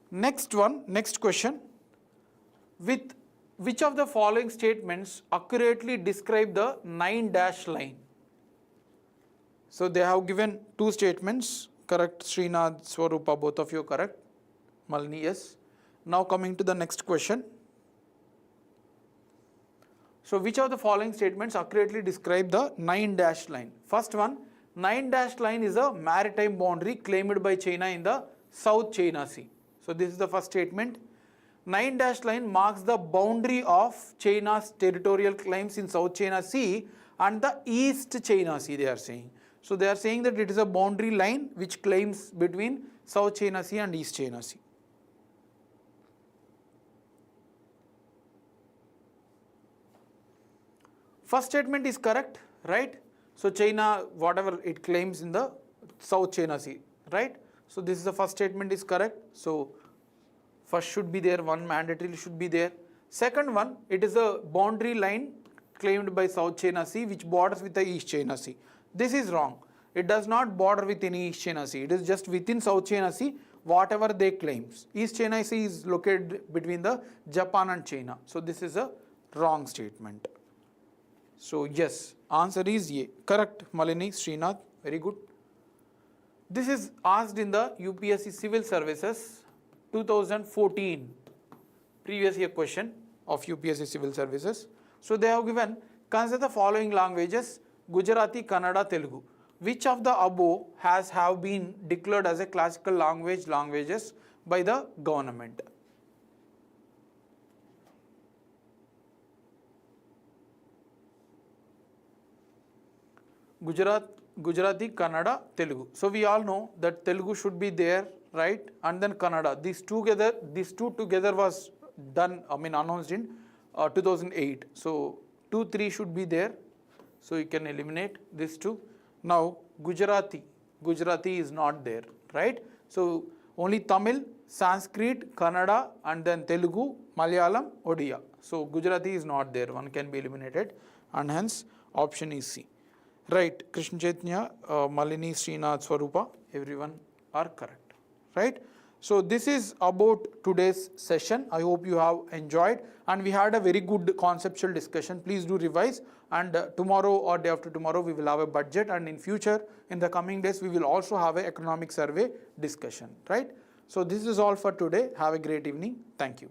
Next one, next question. With which of the following statements accurately describe the 9-dash line? So they have given two statements, correct, Srinath, Swarupa, both of you correct. Malini, yes. Now coming to the next question. So which of the following statements accurately describe the 9-dash line? First one, 9-dash line is a maritime boundary claimed by China in the South China Sea. So this is the first statement. 9-dash line marks the boundary of China's territorial claims in South China Sea and the East China Sea, they are saying. So they are saying that it is a boundary line which claims between South China Sea and East China Sea. First statement is correct, right? So China, whatever it claims in the South China Sea, right? So this is the first statement is correct. So first should be there, one mandatory should be there. Second one, it is a boundary line claimed by South China Sea which borders with the East China Sea. This is wrong. It does not border with any East China Sea. It is just within South China Sea, whatever they claims. East China Sea is located between the Japan and China. So this is a wrong statement. So yes, answer is A. Correct, Malini, Srinath, very good. This is asked in the UPSC Civil Services 2014, previous year question of UPSC Civil Services. So they have given, consider the following languages, Gujarati, Kannada, Telugu. Which of the above have been declared as a classical languages by the government? Gujarati, Kannada, Telugu. So we all know that Telugu should be there, right? And then Kannada. These two together was done, announced in 2008. So 2, 3 should be there. So you can eliminate this 2. Now Gujarati is not there, right? So only Tamil, Sanskrit, Kannada, and then Telugu, Malayalam, Odia. So Gujarati is not there. One can be eliminated, and hence option is C. Right? Krishna Chaitanya, Malini, Srinath, Swarupa, everyone are correct. Right? So this is about today's session. I hope you have enjoyed, and we had a very good conceptual discussion. Please do revise, and tomorrow or day after tomorrow we will have a budget, and in future, in the coming days, we will also have an economic survey discussion. Right? So this is all for today. Have a great evening. Thank you.